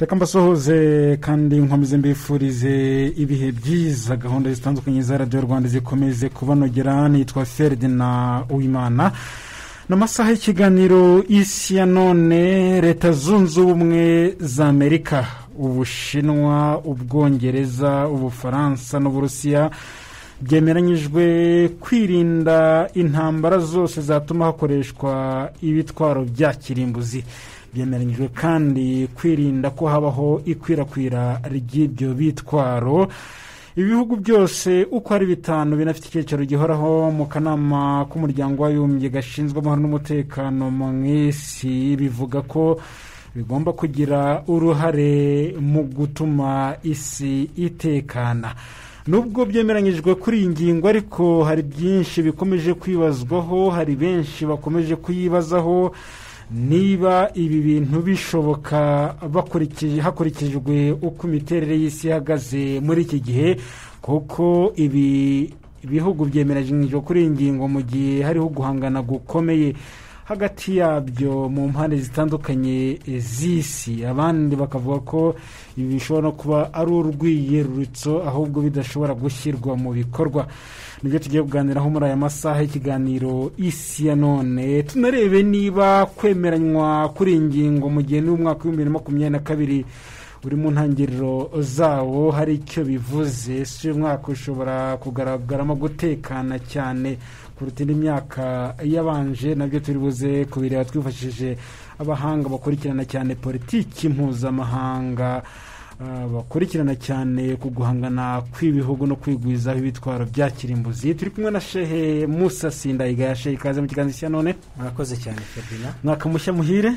reka mbasohoze kandi nkomeze mbifurize ibihe byiza. Gahunda zitandukanye za Radio Rwanda zikomeze kubanogera. Nitwa Ferdinand Uwimana. N'amasaha y'ikiganiro isi ya none. Leta zunze ubumwe za Amerika, Ubushinwa, Ubwongereza, Ubufaransa n'Uburusiya byemeranyijwe kwirinda intambara zose zatuma hakoreshwa ibitwaro bya kirimbuzi. Byemeranyijwe kandi kwirinda ko habaho ikwirakwira ry'ibyo bitwaro. Ibihugu byose uko ari bitanu binafite icyicaro gihoraho mu kanama k'umuryango w'abibumbye gashinzwe amahoro n'umutekano mu isi bivuga ko bigomba kugira uruhare mu gutuma isi itekana. Nubwo byemeranyijwe kuri iyi ngingo, ariko hari byinshi bikomeje kwibazwaho. Hari benshi bakomeje kuyibazaho niba ibi bintu bishoboka hakurikijwe uko imiterere y'isi ihagaze muri iki gihe, kuko ibi bihugu byemeranyijwe kuri iyi ngingo mu gihe hariho guhangana gukomeye hagati yabyo mu mpande zitandukanye z'isi. Abandi bakavuga ko ibi bishobora no kuba ari urwiyerurutso ahubwo bidashobora gushyirwa mu bikorwa. Nibyo tugiye kuganiraho muri aya masaha y'ikiganiro isi ya none. Tunarebe niba kwemeranywa kuri iyi ngingo mu gihe n'umwaka w'2022 uri mu ntangiriro zawo hari icyo bivuze. Si umwaka ushobora kugaragaramo gutekana cyane kuruta indi myaka yabanje. Nabyo turi buze kubireba twifashishije abahanga bakurikirana cyane politiki mpuzamahanga, bakurikirana cyane ku guhangana kw'ibihugu no kwigwizaho ibitwaro bya kirimbuzi. Turi kumwe na Shehe Musa Sindayigaya. Shehe, ikaze mu kiganiro isi ya none. Murakoze cyane Ferdinand. Mwaka mushya muhire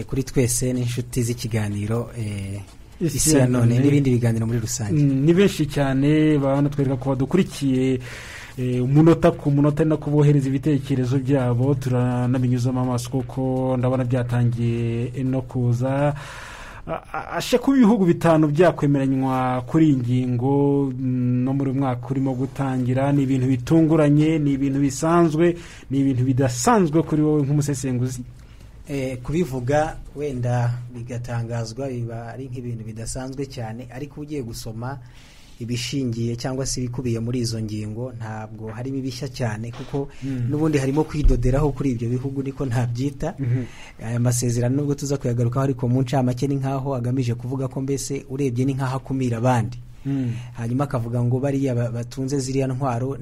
kuri twese n'inshuti z'ikiganiro isi ya none n'ibindi biganiro muri rusange. Ni benshi cyane banatwereka ko badukurikiye umunota ku munota no kubohereza ibitekerezo byabo. Turanabinyuzamo amaso kuko ndabona byatangiye no kuza. Ashe ku bihugu bitanu byakwemeranywa kuri iyi ngingo no muri mwaka urimo gutangira, ni ibintu bitunguranye, ni ibintu bisanzwe, ni ibintu bidasanzwe kuri wowe nk'umusesenguzi? Kubivuga wenda bigatangazwa biba ari nk'ibintu bidasanzwe cyane, ariko ugiye gusoma ibishingiye cyangwa se ibikubiye muri izo ngingo ntabwo harimo ibishya cyane, kuko n'ubundi harimo kwidoderaho kuri ibyo bihugu, niko ntabyita. Aya masezerano nubwo tuza kuyagarukaho, ariko mu ncamake ni nkaho agamije kuvuga ko mbese urebye ni nkaho akumira abandi. Hanyuma akavuga ngo bariya batunze ziriya ntwaro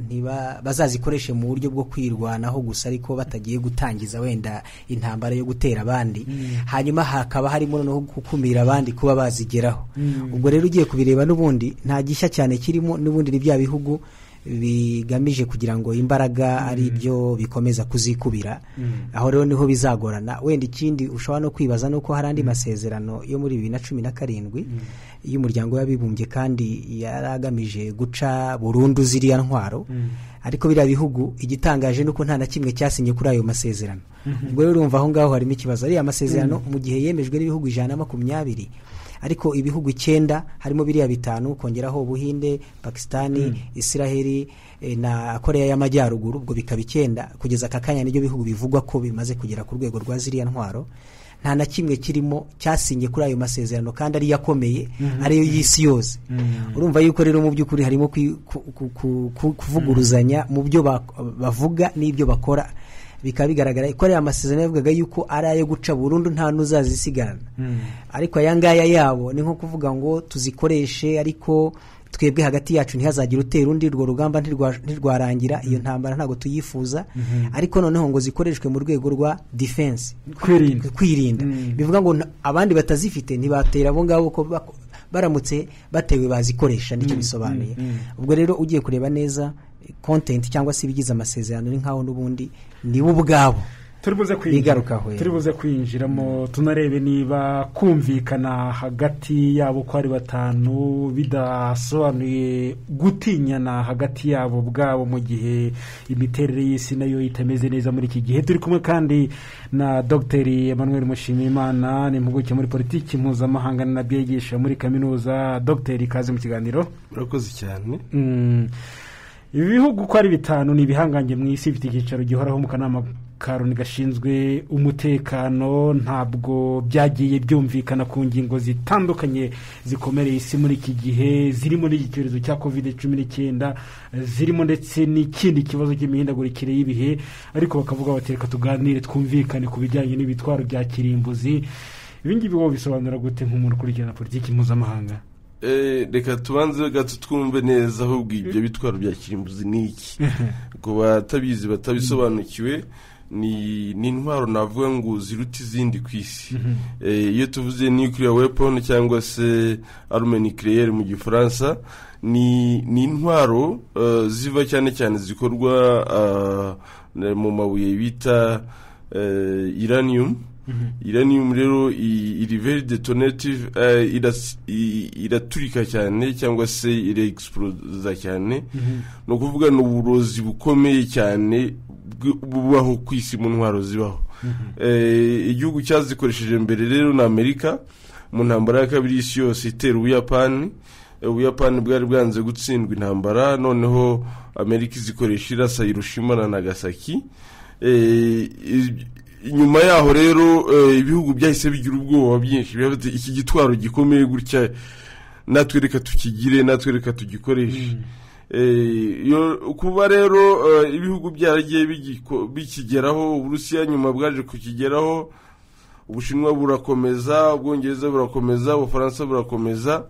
bazazikoreshe mu buryo bwo kwirwanaho gusa, ariko batagiye gutangiza wenda intambara yo gutera abandi. Hanyuma hakaba harimo no gukumira abandi kuba bazigeraho. Ubwo rero ugiye kubireba n'ubundi nta gishya cyane kirimo, n'ubundi ni bya bihugu bigamije kugira ngo imbaraga ari byo bikomeza kuzikubira. Aho rero niho bizagorana. Wenda ikindi ushobora no kwibaza nuko hari andi masezerano yo muri 2017 y'umuryango w'abibumbye kandi yaragamije guca burundu ziriya ntwaro, ariko biriya bihugu igitangaje nuko nta na kimwe cyasinye kuri ayo masezerano. Ubwo rero urumva aho ngaho harimo ikibazo. Ariya masezerano mu gihe yemejwe n'ibihugu 120, ariko ibihugu 9 harimo biriya bitanu kongeraho Ubuhinde, Pakistani, Israeli na Korea y'Amajyaruguru, ubwo bikaba 9 kugeza akakanya n'ibyo bihugu bivugwa ko bimaze kugera ku rwego rwa ziriya ntwaro. Nta na kimwe kirimo cyasinye kuri ayo masezerano kandi ari yakomeye, ariyo y'isi yose. Urumva yuko rero mu by'ukuri harimo kuvuguruzanya mu byo bavuga n'ibyo bakora. Bikaba bigaragara ko ari amasezerano yavugaga yuko ari ayo guca burundu nta nuzazisigarana. Ariko aya ngaya yabo ni nko kuvuga ngo tuzikoreshe, ariko twebwe hagati yacu ntihazagira utera undi, rwo rugamba ntirwarangira, iyo ntambara ntago tuyifuza. Ariko noneho ngo zikoreshwe mu rwego rwa defense, kwirinda. Bivuga ngo abandi batazifite ntibatera abo ngabo, ko baramutse batewe bazikoresha, nicyo bisobanuye. Ubwo rero ugiye kureba neza content cyangwa se ibigize amasezerano ni nkaho n'ubundi nibo ubwabo turibuze kwinjiramo. Tunarebe niba kumvikana hagati yabo ko ari batanu bidasobanuye gutinyana hagati yabo bwabo mu gihe imiterere y'isi nayo itameze neza muri iki gihe. Turi kumwe kandi na Dr. Emmanuel Mushimiyimana, ni impuguke muri politiki mpuzamahanga na byigisha muri kaminuza. Dr. ikaze mu kiganiro. Murakoze cyane. Ibihugu ko ari bitanu ni ibihangange mu isi, bifite icyicaro gihoraho mu kanama ka Loni gashinzwe umutekano ntabwo byagiye byumvikana ku ngingo zitandukanye zikomereye isi muri iki gihe, zirimo n'icyorezo cya COVID-19, zirimo ndetse n'ikindi kibazo cy'imihindagurikire y'ibihe, ariko bakavuga bati reka tuganire twumvikane ku bijyanye n'ibitwaro bya kirimbuzi. Ibi ngibi wowe bisobanura gute nk'umuntu ukurikirana politiki mpuzamahanga? Reka tubanze gato twumve neza ahubwo ibyo bitwaro bya kirimbuzi ni iki. Ku batabizi batabisobanukiwe, ni intwaro navuga ngo ziruta izindi ku isi. Iyo tuvuze nuclear weapon cyangwa se arme nucléaire mu gifaransa, ni intwaro ziva cyane cyane zikorwa mu mabuye bita uranium. Uranium rero iri very detonative, iraturika cyane cyangwa se irexplosa cyane. No kuvuga no uburozi bukomeye cyane bubaho ku isi mu ntwaro zibaho. Igihugu cyazikoresheje mbere rero na Amerika mu ntambara ya kabiri y'isi yose itera Ubuyapani. Ubuyapani bwari bwanze gutsindwa intambara, noneho Amerika izikoresha irasa Hiroshima na Nagasaki. Inyuma yaho rero ibihugu byahise bigira ubwoba byinshi, bafite iki gitwaro gikomeye gutya, natwe reka tukigire, natwe reka tugikoreshe. Kuba rero ibihugu byaragiye bikigeraho, Uburusiya nyuma bwaje kukigeraho, Ubushinwa burakomeza, Ubwongereza burakomeza, Ubufaransa burakomeza,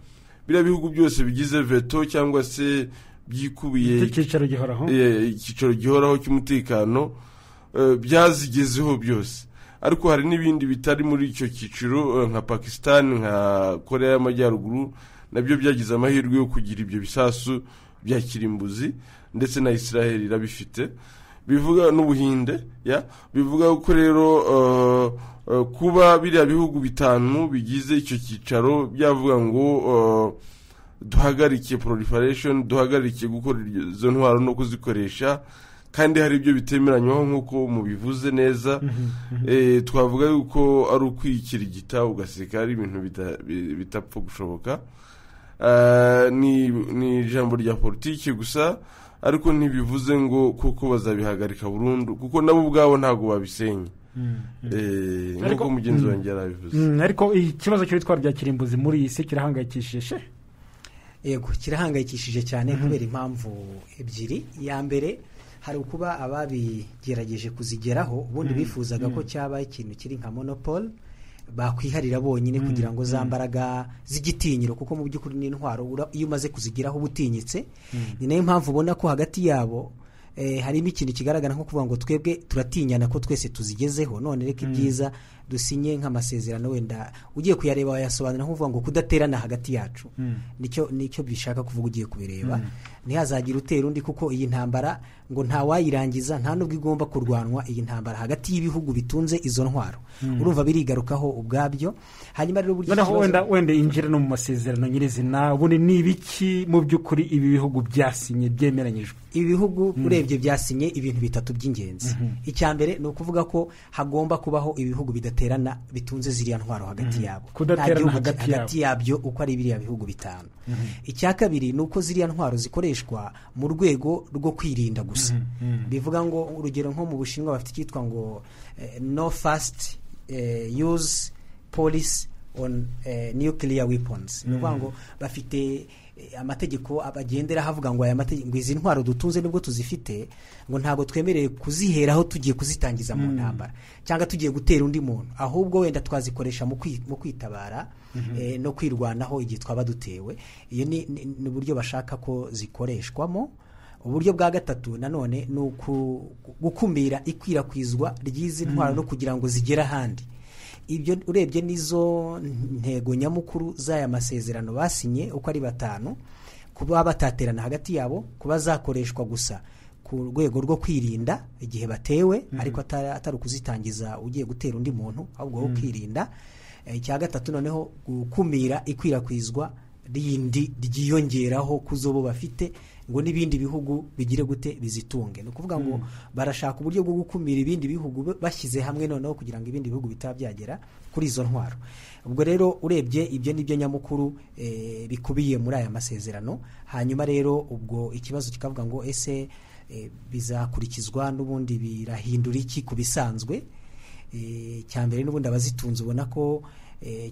biriya bihugu byose bigize veto cyangwa se byikubiye icyicaro gihoraho cy'umutekano byazigezeho byose. Ariko hari n'ibindi bitari muri icyo cyiciro nka Pakistan, nka Korea y'Amajyaruguru, nabyo byagize amahirwe yo kugira ibyo bisasu bya kirimbuzi, ndetse na Israel irabifite. Bivuga n'Ubuhinde, bivuga ko rero kuba biriya bihugu bitanu bigize icyo cyicaro byavuga ngo duhagarike proliferation, duhagarike gukora izo ntwaro no kuzikoresha, kandi hari ibyo bitemeranywaho nk'uko mubivuze neza. Twavuga yuko ari ukwikirigita ugaseka, ari ibintu bitapfa gushoboka. Ni ijambo rya politiki gusa, ariko ntibivuze ngo kuko bazabihagarika burundu, kuko nabo ubwabo ntabwo babisenya. Nk'uko mugenzi wanjye yarabivuze. Ariko ikibazo cy'ibitwaro bya kirimbuzi muri iyi si kirahangayikishije. Yego, kirahangayikishije cyane kubera impamvu ebyiri. Ya mbere, hari ukuba ababigerageje kuzigeraho ubundi bifuzaga ko cyaba ikintu kiri nka monopole bakwiharira bonyine kugira ngo za mbaraga z'igitinyiro, kuko mu by'ukuri n'intwaro iyo umaze kuzigeraho ubutinyitse. Ni nayo mpamvu ubona ko hagati yabo harimo ikintu kigaragara nko kuvuga ngo twebwe turatinyana ko twese tuzigezeho, none reka ibyiza dusinye nk'amasezerano, wenda ugiye kuyareba wayasobanura nko kuvuga ngo kudaterana hagati yacu. Nicyo bishaka kuvuga ugiye kubireba. Ntihazagira utera undi, kuko iyi ntambara ngo nta wayirangiza, nta nubwo igomba kurwanwa iyi ntambara hagati y'ibihugu bitunze izo ntwaro. Urumva birigarukaho ubwabyo. Hanyuma rero buryo wenda injira no mu masezerano nyirizina, ubundi ni ibiki mu by'ukuri ibi bihugu byasinye byemeranyijwe? Ibi bihugu urebye byasinye ibintu bitatu by'ingenzi. Icya mbere ni ukuvuga ko hagomba kubaho ibihugu bidaterana bitunze ziriya ntwaro hagati yabo, kudaterana hagati yabyo uko ari biriya bihugu bitanu. Icya kabiri ni uko ziriya ntwaro zikoreshwa mu rwego rwo kwirinda gusa. Bivuga ngo urugero nko mu Bushinwa bafite icyitwa ngo no first use policy on nuclear weapons. Ni ukuvuga ngo bafite amategeko abagendera havuga ngo aya mategeko, ngo izi ntwaro dutunze nubwo tuzifite, ngo ntabwo twemereye kuziheraho tugiye kuzitangiza mu ntambara cyangwa tugiye gutera undi muntu, ahubwo wenda twazikoresha mu kwitabara no kwirwanaho igihe twaba dutewe. Iyo ni uburyo bashaka ko zikoreshwamo. Uburyo bwa gatatu nanone ni gukumira ikwirakwizwa ry'izi ntwaro no kugira ngo zigere ahandi. Ibyo urebye nizo ntego nyamukuru z'aya masezerano basinye uko ari batanu, kuba bataterana hagati yabo, kuba zakoreshwa gusa ku rwego rwo kwirinda igihe batewe, ariko atari ukuzitangiza ugiye gutera undi muntu, ahubwo kwirinda. Icya gatatu noneho gukumira ikwirakwizwa rindi ryiyongeraho kuzobo bafite, ngo n'ibindi bihugu bigire gute bizitunge. No kuvuga ngo barashaka uburyo bwo gukumira ibindi bihugu bashyize hamwe noneho kugira ngo ibindi bihugu bitabyagera kuri izo ntwaro. Ubwo rero urebye ibyo nibyo nyamukuru bikubiye muri aya masezerano. Hanyuma rero ubwo ikibazo kikavuga ngo ese bizakurikizwa n'ubundi birahindura iki ku bisanzwe. Cya mbere n'ubundi abazitunze ubona ko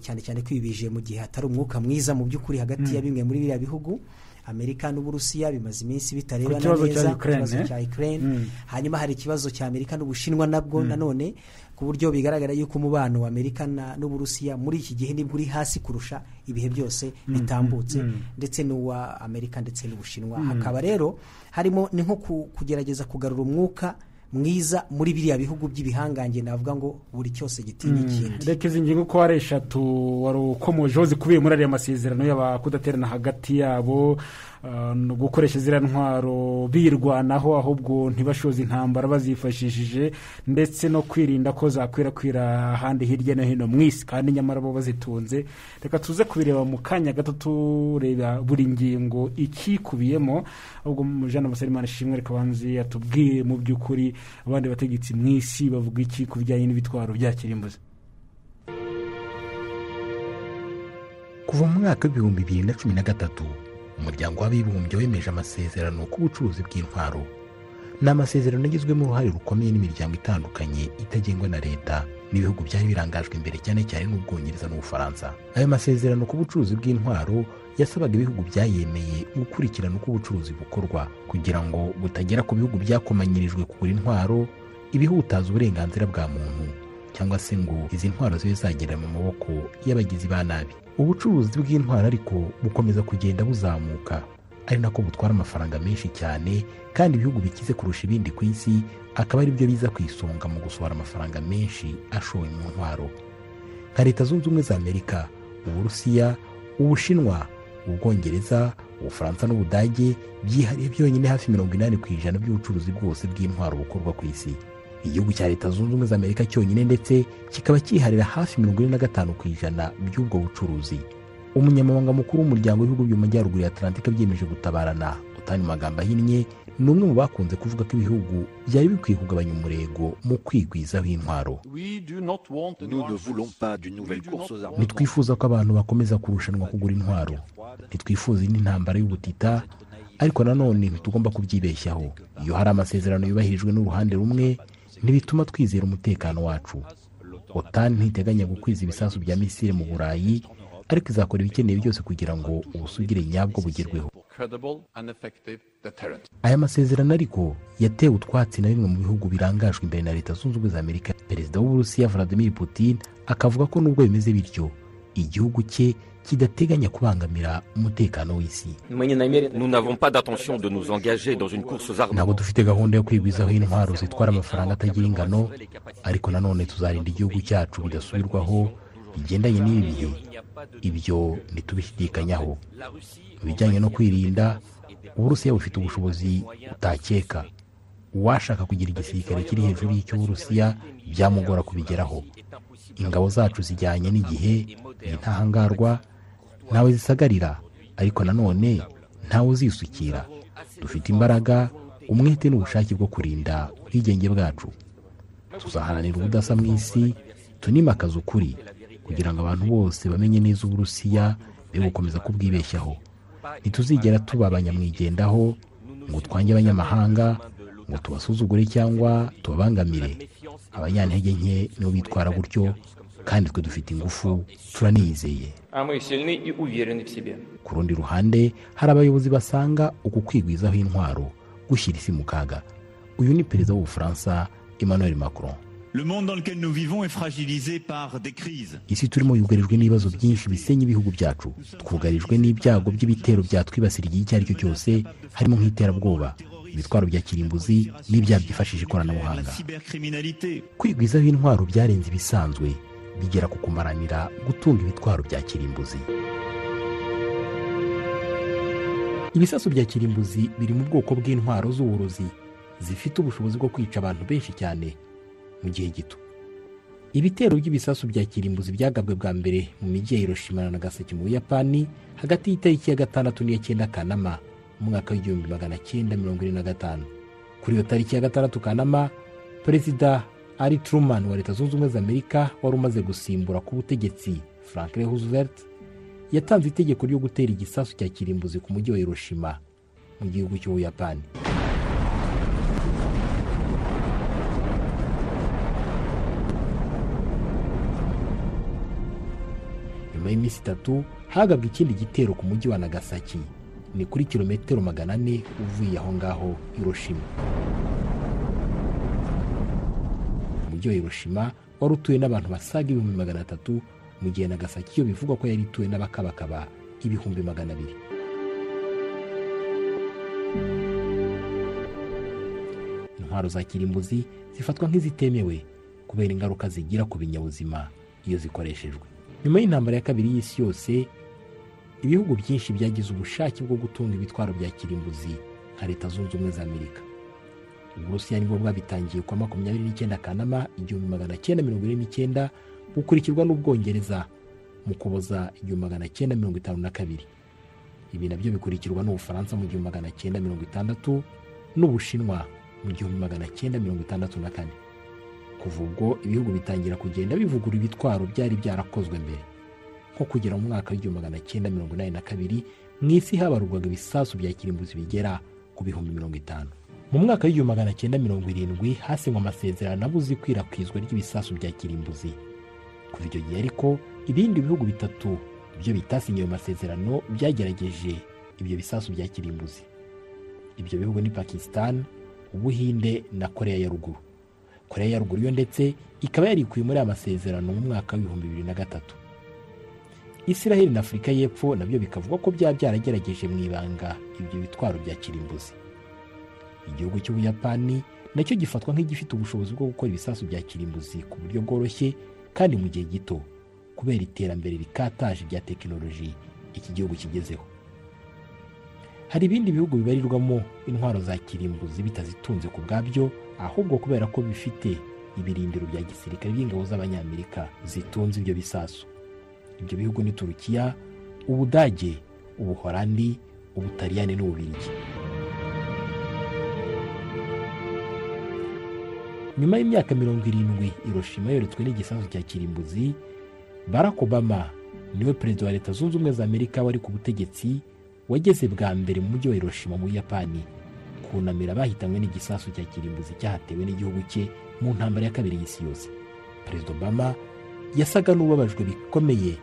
cyane cyane kwibije mu gihe hatari umwuka mwiza mu by'ukuri hagati ya bimwe muri biriya bihugu. Amerika n'Uburusiya bimaze iminsi bitarebana neza ku kibazo cya Ukraine. Hanyuma hari ikibazo cya Amerika n'Ubushinwa nabwo nanone ku buryo bigaragara yuko umubano wa Amerika n'Uburusiya muri iki gihe nibwo uri hasi kurusha ibihe byose bitambutse, ndetse n'uwa Amerika ndetse n'Ubushinwa. Hakaba rero harimo ni nko kugerageza kugarura umwuka mwiza muri biriya bihugu by'ibihangange, navuga ngo buri cyose gitinya ikindi. Reka izi ngingo ko ari 3 wari ukomojeho zikubiye muri ariya masezerano y'abakudaterana hagati yabo, no gukoresha ziriya ntwaro birwanaho ahubwo ntibashoze intambara bazifashishije, ndetse no kwirinda ko zakwirakwira ahandi hirya no hino mu isi kandi nyamara bo bazitunze. Reka tuze kubireba mu kanya gato tureba buri ngingo ikikubiyemo, ahubwo Jean Musalimana Shimwe reka banzi atubwiye mu by'ukuri abandi bategetsi mu isi bavuga iki ku bijyanye n'ibitwaro bya kirimbuzi. Kuva mu mwaka w'ibihumbi 2013 umuryango w'abibumbye wemeje amasezerano ku bucuruzi bw'intwaro. Ni amasezerano agizwemo uruhare rukomeye n'imiryango itandukanye itagengwa na leta n'ibihugu byari birangajwe imbere cyane cyane n'Ubwongereza n'Ubufaransa. Ayo masezerano ku bucuruzi bw'intwaro yasabaga ibihugu byayemeye gukurikirana uko ubucuruzi bukorwa kugira ngo butagera ku bihugu byakomanyirijwe kugura intwaro ibihutaza uburenganzira bwa muntu, cyangwa se ngo izi ntwaro zibe zagera mu maboko y'abagizi ba nabi. Ubucuruzi bw'intwaro ariko bukomeza kugenda buzamuka, ari nako butwara amafaranga menshi cyane, kandi ibihugu bikize kurusha ibindi ku isi akaba ari byo biza ku isonga mu gusohora amafaranga menshi ashowe mu ntwaro, nka Leta Zunze Ubumwe za Amerika, Uburusiya, Ubushinwa, Ubwongereza, Ubufaransa n'Ubudage byihariye byonyine hafi 80% by'ubucuruzi bwose bw'intwaro bukorwa ku isi. Igihugu cya Leta Zunze Ubumwe za Amerika cyonyine ndetse kikaba kiharira hafi 45% by'ubwo bucuruzi. Umunyamabanga mukuru w'umuryango w'ibihugu by'Amajyaruguru ya Atlantika byemeje gutabarana utani magambo ahinnye, ni umwe mu bakunze kuvuga ko ibihugu byari bikwiye kugabanya umurego mu kwigwizaho intwaro. Ntitwifuza ko abantu bakomeza kurushanwa kugura intwaro, ntitwifuza n'intambara y'ubutita, ariko nanone ntitugomba kubyibeshyaho. Iyo hari amasezerano yubahirijwe n'uruhande rumwe ntibituma twizera umutekano wacu. OTAN ntiteganya gukwiza ibisasu bya misile mu Burayi, ariko izakora ibikeneye byose kugira ngo ubusugire nyabwo bugerweho. Aya masezerano ariko yatewe utwatsi na bimwe mu bihugu birangajwe imbere na Leta Zunze Ubumwe za Amerika. Perezida w'Uburusiya Vladimir Putin akavuga ko nubwo bimeze bityo igihugu cye kidateganya kubangamira umutekano w'isi. Ntabwo dufite gahunda yo kwigwizaho intwaro zitwara amafaranga atagira ingano, ariko nanone tuzarinda igihugu cyacu bidasubirwaho bigendanye n'ibi bihe. Ibyo ntitubishidikanyaho. Mu bijyanye no kwirinda, Uburusiya bufite ubushobozi utakeka. Uwashaka kugira igisirikare kiri hejuru y'Uburusiya byamugora kubigeraho. Ingabo zacu zijyanye n'igihe, intahangarwa, ntawe zisagarira, ariko nanone ntawe uzisukira. Dufite imbaraga, umwete n'ubushake bwo kurinda ubwigenge bwacu. Tuzaharanira ubudasa mu isi, tunimakaza ukuri kugira ngo abantu bose bamenye neza Uburusiya be gukomeza kubwibeshyaho. Ntituzigera tuba abanyamwigendaho ngo twange abanyamahanga, ngo tubasuzugure cyangwa tubabangamire. Abanyantege nke nibo bitwara gutyo, kandi twe dufite ingufu, turanizeye. Ku rundi ruhande hari abayobozi basanga uku kwigwizaho intwaro gushyira isi mu kaga. Uyu ni perezida w'Ubufaransa Emmanuel Macron. Le monde dans lequel nous vivons est fragilisé par des crises. Isi turimo yugarijwe n'ibibazo byinshi bisenya ibihugu byacu. Twugarijwe n'ibyago by'ibitero byatwibasira igihe icyo ari cyo cyose, harimo nk'iterabwoba, ibitwaro bya kirimbuzi n'ibyaha byifashishije ikoranabuhanga. Kwigwizaho intwaro byarenze ibisanzwe, bigera ku kumaranira gutunga ibitwaro bya kirimbuzi. Ibisasu bya kirimbuzi biri mu bwoko bw'intwaro z'uburozi zifite ubushobozi bwo kwica abantu benshi cyane mu gihe gito. Ibitero by'ibisasu bya kirimbuzi byagabwe bwa mbere mu mijyi ya Hiroshima na Nagasaki mu Buyapani hagati y'itariki ya 6 n'iya 9 Kanama mu mwaka w'1945. Kuri iyo tariki ya 6 Kanama, Perezida Harry Truman wa Leta Zunze Ubumwe za Amerika wari umaze gusimbura ku butegetsi Franklin Roosevelt yatanze itegeko ryo gutera igisasu cya kirimbuzi ku mujyi wa Hiroshima mu gihugu cy'Ubuyapani. nyuma y'iminsi 3 hagabwa ikindi gitero ku mujyi wa Nagasaki, ni kuri kilometero 400 uvuye aho ngaho Hiroshima. Umujyi wa Hiroshima wari utuye n'abantu basaga 300,000 mu gihe Nagasaki yo bivugwa ko yari ituwe n'abakabakaba 200,000. Intwaro za kirimbuzi zifatwa nk'izitemewe kubera ingaruka zigira ku binyabuzima iyo zikoreshejwe. Nyuma y'intambara ya kabiri y'isi yose, ibihugu byinshi byagize ubushake bwo gutunga ibitwaro bya kirimbuzi nka Leta Zunze Ubumwe za Amerika. Uburusiya nibwo bwabitangiye kwa 29 Kanama 1949, bukurikirwa n'Ubwongereza mu Kuboza 1952. Ibi nabyo bikurikirwa n'Ubufaransa mu 1960 n'Ubushinwa mu 1964. Kuva ubwo ibihugu bitangira kugenda bivugura ibitwaro byari byarakozwe mbere, nko kugera mu mwaka w'1982 mu isi habarurwaga ibisasu bya kirimbuzi bigera ku 50,000. Mu mwaka w'1970 hasinywe amasezerano abuza ikwirakwizwa ry'ibisasu bya kirimbuzi. Kuva icyo gihe ariko ibindi bihugu 3 byo bitasinye ayo masezerano byagerageje ibyo bisasu bya kirimbuzi. Ibyo bihugu ni Pakistan, Ubuhinde na Korea ya Ruguru. Korea ya Ruguru yo ndetse ikaba yarikuye muri amasezerano mu mwaka w'2003. Israel na Afrika y'Epfo nabyo bikavugwa ko byaragerageje mu ibanga ibyo bitwaro bya kirimbuzi. Igihugu cy'Ubuyapani nacyo gifatwa nk'igifite ubushobozi bwo gukora ibisasu bya kirimbuzi ku buryo bworoshye kandi mu gihe gito, kubera iterambere rikataje rya tekinoloji iki gihugu kigezeho. Hari ibindi bihugu bibarirwamo intwaro za kirimbuzi bitazitunze ku bwabyo, ahubwo kubera ko bifite ibirindiro bya gisirikare by'ingabo z'Abanyamerika zitunze ibyo bisasu. Ibyo bihugu ni Turukiya, Ubudage, Ubuholandi, Ubutaliyani n'Ububiligi. Nyuma y'imyaka 70 Hiroshima yoretswe n'igisasu cya kirimbuzi, Barack Obama niwe perezida wa Leta Zunze Ubumwe za Amerika wari ku butegetsi wageze bwa mbere mu mujyi wa Hiroshima mu Buyapani kunamira bahitanywe n'igisasu cya kirimbuzi cyahatewe n'igihugu cye mu ntambara ya kabiri y'isi yose. Perezida Obama yasaga n'ubabajwe bikomeye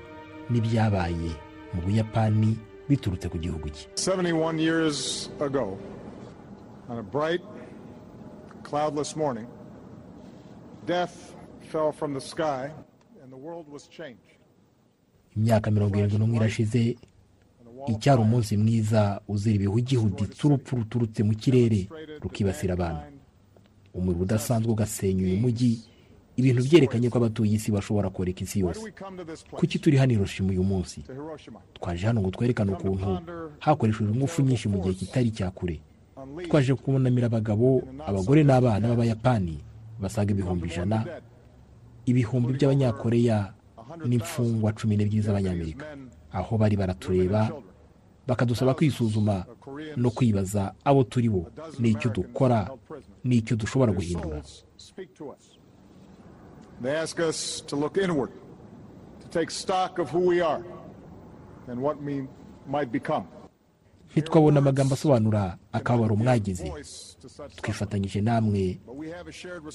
n'ibyabaye mu Buyapani biturutse ku gihugu cye. 71 years ago, on a bright, cloudless morning, death fell from the sky and the world was changed. Imyaka 71 irashize, icyari umunsi mwiza uzira ibihugihuditse urupfu ruturutse mu kirere rukibasira abantu. Umuriro udasanzwe ugasenya uyu mujyi, ibintu byerekanye ko abatuye isi bashobora koreka isi yose. Kuki turi hano Hiroshima uyu munsi? Twaje hano ngo twerekane ukuntu hakoreshejwe ingufu nyinshi mu gihe kitari cyakure. Twaje kubonamira abagabo, abagore n'abana b'Abayapani basaga 100,000, ibihumbi by'Abanyakoreya n'imfungwa 12 z'Abanyamerika, aho bari baratureba bakadusaba kwisuzuma no kwibaza abo turi bo n'icyo dukora n'icyo dushobora guhindura. They ask us to look inward, to take stock of who we are and what we might become. Ntitwabona amagambo asobanura akababaro mwagize. Twifatanyije namwe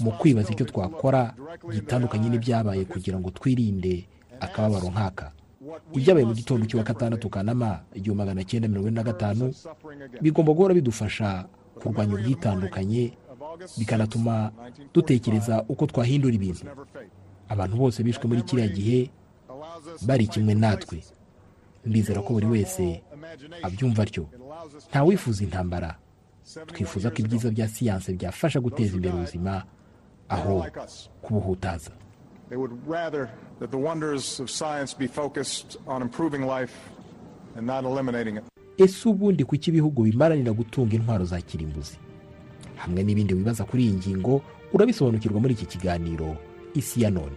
mu kwibaza icyo twakora gitandukanye n'ibyabaye kugira ngo twirinde akababaro nk'aka. Ibyabaye mu gitondo cy'uwa 6 Kanama 1945 bigomba guhora bidufasha kurwanya ubwitandukanye, bikanatuma dutekereza uko twahindura ibintu. Abantu bose bishwe muri kiriya gihe bari kimwe natwe. Ndizera ko buri wese abyumva atyo. Nta wifuza intambara. Twifuza ko ibyiza bya siyanse byafasha guteza imbere ubuzima aho kubuhutaza. They would rather that the wonders of science be focused on improving life and not eliminating it. Ese ubundi kuki ibihugu bimaranira gutunga intwaro za kirimbuzi? Hamwe n'ibindi bibaza kuri iyi ngingo urabisobanukirwa muri iki kiganiro Isi ya None.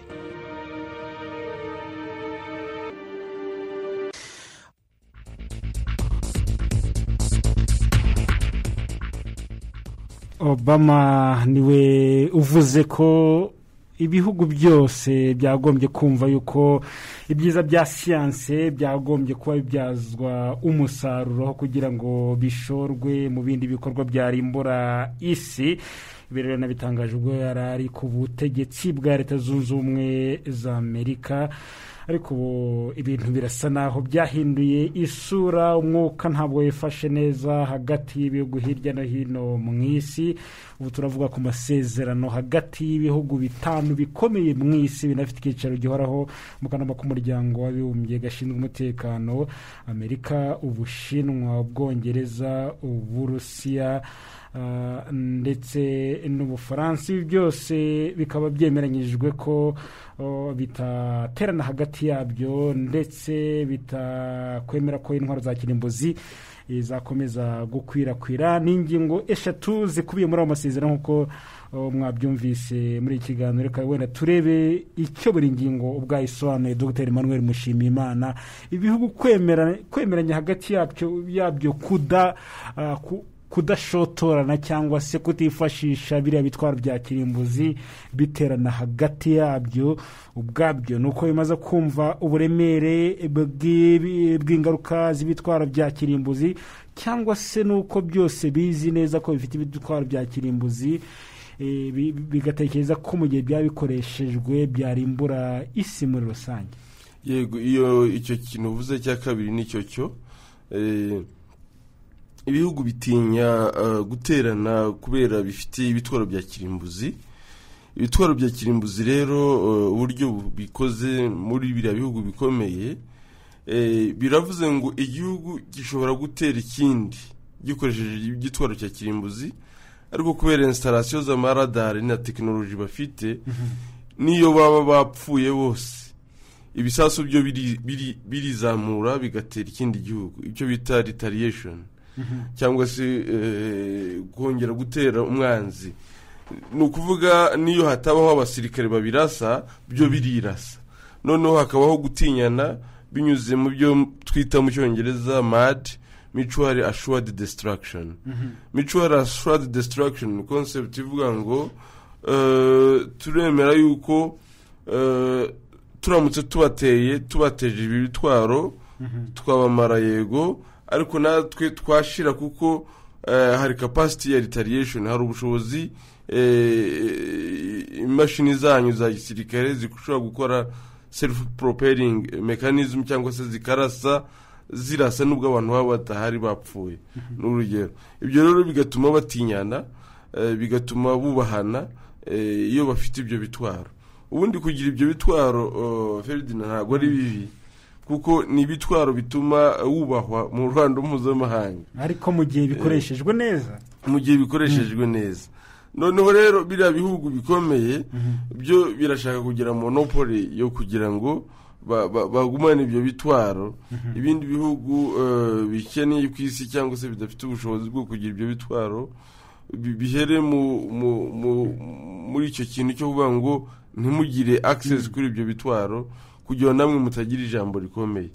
Obama niwe uvuze ko ibihugu byose byagombye kumva yuko ibyiza bya siyanse byagombye kuba bibyazwa umusaruro kugira ngo bishorwe mu bindi bikorwa byarimbura isi. Birero nabitangajwe yarari ku butegetsi bwa Leta Zunze Ubumwe za Amerika, ariko ubu ibintu birasa naho byahinduye isura, umwuka ntabwo wifashe neza hagati y'ibihugu hirya no hino mu isi. Ubu turavuga ku masezerano hagati y'ibihugu bitanu bikomeye mu isi binafite icyicaro gihoraho mu kanama k'umuryango w'abibumbye gashinzwe umutekano: Amerika, Ubushinwa, Ubwongereza, Uburusiya ndetse n'Ubufaransa. Ibi byose bikaba byemeranyijwe ko bitaterana hagati yabyo ndetse bitakwemera ko intwaro za kirimbuzi zakomeza gukwirakwira. n'ingingo 3 zikubiye muri ayo masezerano nk'uko mwabyumvise muri iki kiganiro. Reka wenda turebe icyo buri ngingo ubwayo isobanuye. Dr Emmanuel Mushimiyimana, ibihugu kwemeranya hagati yabyo kudashotorana cyangwa se kutifashisha biriya bitwaro bya kirimbuzi biterana hagati yabyo ubwabyo, ni uko bimaze kumva uburemere bw'ingaruka z'ibitwaro bya kirimbuzi, cyangwa se nuko byose bizi neza ko bifite ibitwaro bya kirimbuzi bigatekereza ko mu gihe byaba bikoreshejwe byarimbura isi muri rusange. Yego, iyo icyo kintu uvuze cya kabiri nicyo cyo ibihugu bitinya guterana kubera bifite ibitwaro bya kirimbuzi. Ibitwaro bya kirimbuzi rero uburyo bikoze muri biriya bihugu bikomeye, biravuze ngo igihugu gishobora gutera ikindi gikoresheje igitwaro cya kirimbuzi, ariko kubera installation z'amaradari na tekinoloji bafite, niyo baba bapfuye bose ibisasu byo birizamura bigatera ikindi gihugu, icyo bita retaliation cyangwa se kongera gutera umwanzi. Ni ukuvuga niyo hatabaho abasirikare babirasa byo birirasa, noneho hakabaho gutinyana binyuze mu byo twita mu Cyongereza MAD, Mutually Assured Destruction. Mutually Assured Destruction ni concept ivuga ngo turemera yuko turamutse tubateje ibi bitwaro twabamara, yego, ariko natwe twashira kuko hari capacity ya retaliation, hari ubushobozi imashini zanyu za gisirikare zikushobora gukora self propelling mechanism cyangwa se zirasa nubwo abantu baba batahari bapfuye. N'urugero ibyo rero bigatuma batinyana, bigatuma bubahana iyo bafite ibyo bitwaro. Ubundi kugira ibyo bitwaro Ferdinand ntabwo ari bibi, kuko ni ibitwaro bituma wubahwa mu ruhando mpuzamahanga, ariko mu gihe bikoreshejwe neza. Noneho rero biriya bihugu bikomeye byo birashaka kugira monopoly yo kugira ngo bagumane ibyo bitwaro. Ibindi bihugu bikeneye ku isi cyangwa se bidafite ubushobozi bwo kugira ibyo bitwaro bihere muri icyo kintu cyo kuvuga ngo ntimugire access kuri ibyo bitwaro, kugira namwe mutagira ijambo rikomeye.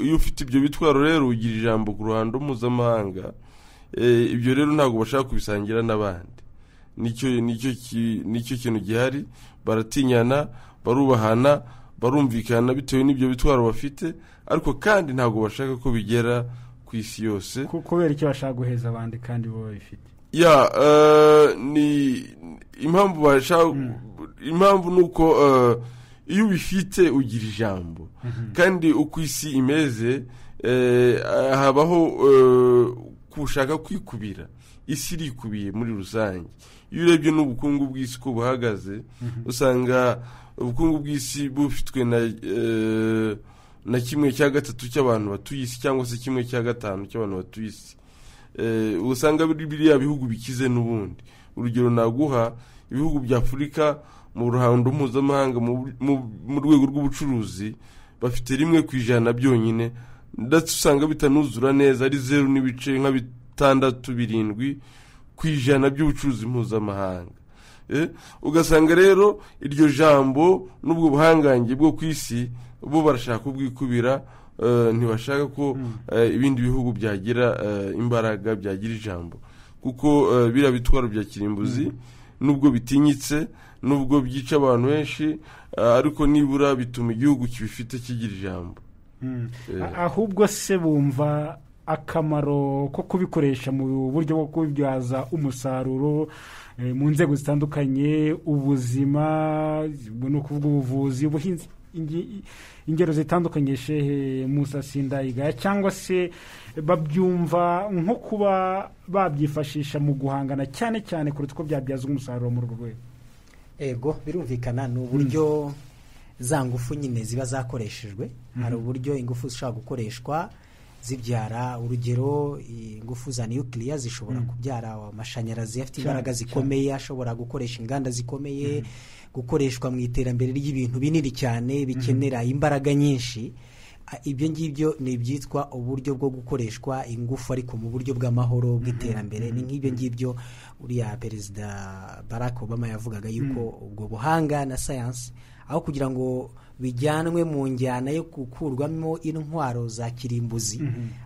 Iyo ufite ibyo bitwaro rero ugira ijambo ku ruhando mpuzamahanga. Ibyo rero ntabwo bashaka kubisangira n'abandi. Nicyo kintu gihari, baratinyana, barubahana, barumvikana bitewe n'ibyo bitwaro bafite, ariko kandi ntabwo bashaka ko bigera ku isi yose. Kubera icyo bashaka guheza abandi kandi bo bifite. Ni impamvu nuko iyo ubifite ugira ijambo, kandi uko isi imeze habaho kushaka kwikubira. Isi irikubiye muri rusange. Iyo urebye n'ubukungu bw'isi ko buhagaze, usanga ubukungu bw'isi bufitwe na 1/3 cy'abantu batuye isi, cyangwa se 1/5 cy'abantu batuye isi. Usanga biriya bihugu bikize n'ubundi. Urugero naguha, ibihugu bya Afurika mu ruhando mpuzamahanga mu rwego rw'ubucuruzi bafite 1% byonyine, ndetse usanga bitanuzura neza, ari 0.67% by'ubucuruzi mpuzamahanga. Ugasanga rero iryo jambo n'ubwo buhangange bwo ku isi bo barashaka kubwikubira, ntibashaka ko ibindi bihugu byagira imbaraga, byagira ijambo, kuko biriya bitwaro bya kirimbuzi nubwo bitinyitse, nubwo byica abantu benshi, ariko nibura bituma igihugu kibifite kigira ijambo. Ahubwo se bumva akamaro ko kubikoresha mu buryo bwo kubibyaza umusaruro mu nzego zitandukanye, ubuzima, no kuvuga ubuvuzi, ubuhinzi ingero zitandukanye shehe Musa Sindayigaya cyangwa se babyumva nko kuba babyifashisha mu guhangana cyane cyane kuruta uko byabyazwa umusaruro mu rwego? Ego birumvikana ni uburyo za ngufu nyine ziba zakoreshejwe. Hari uburyo ingufu zishobora gukoreshwa zibyara, urugero ingufu za nuclear zishobora kubyara amashanyarazi afite imbaraga zikomeye, ashobora gukoresha inganda zikomeye, gukoreshwa mu iterambere ry'ibintu binini cyane bikenera imbaraga nyinshi. Ibyo ngibyo ni ibyitwa uburyo bwo gukoreshwa ingufu ariko mu buryo bw'amahoro bw'iterambere. Ni nk'ibyo ngibyo uriya Perezida Barack Obama yavugaga yuko ubwo buhanga na science aho kugira ngo bijyanwe mu njyana yo gukurwamo intwaro za kirimbuzi,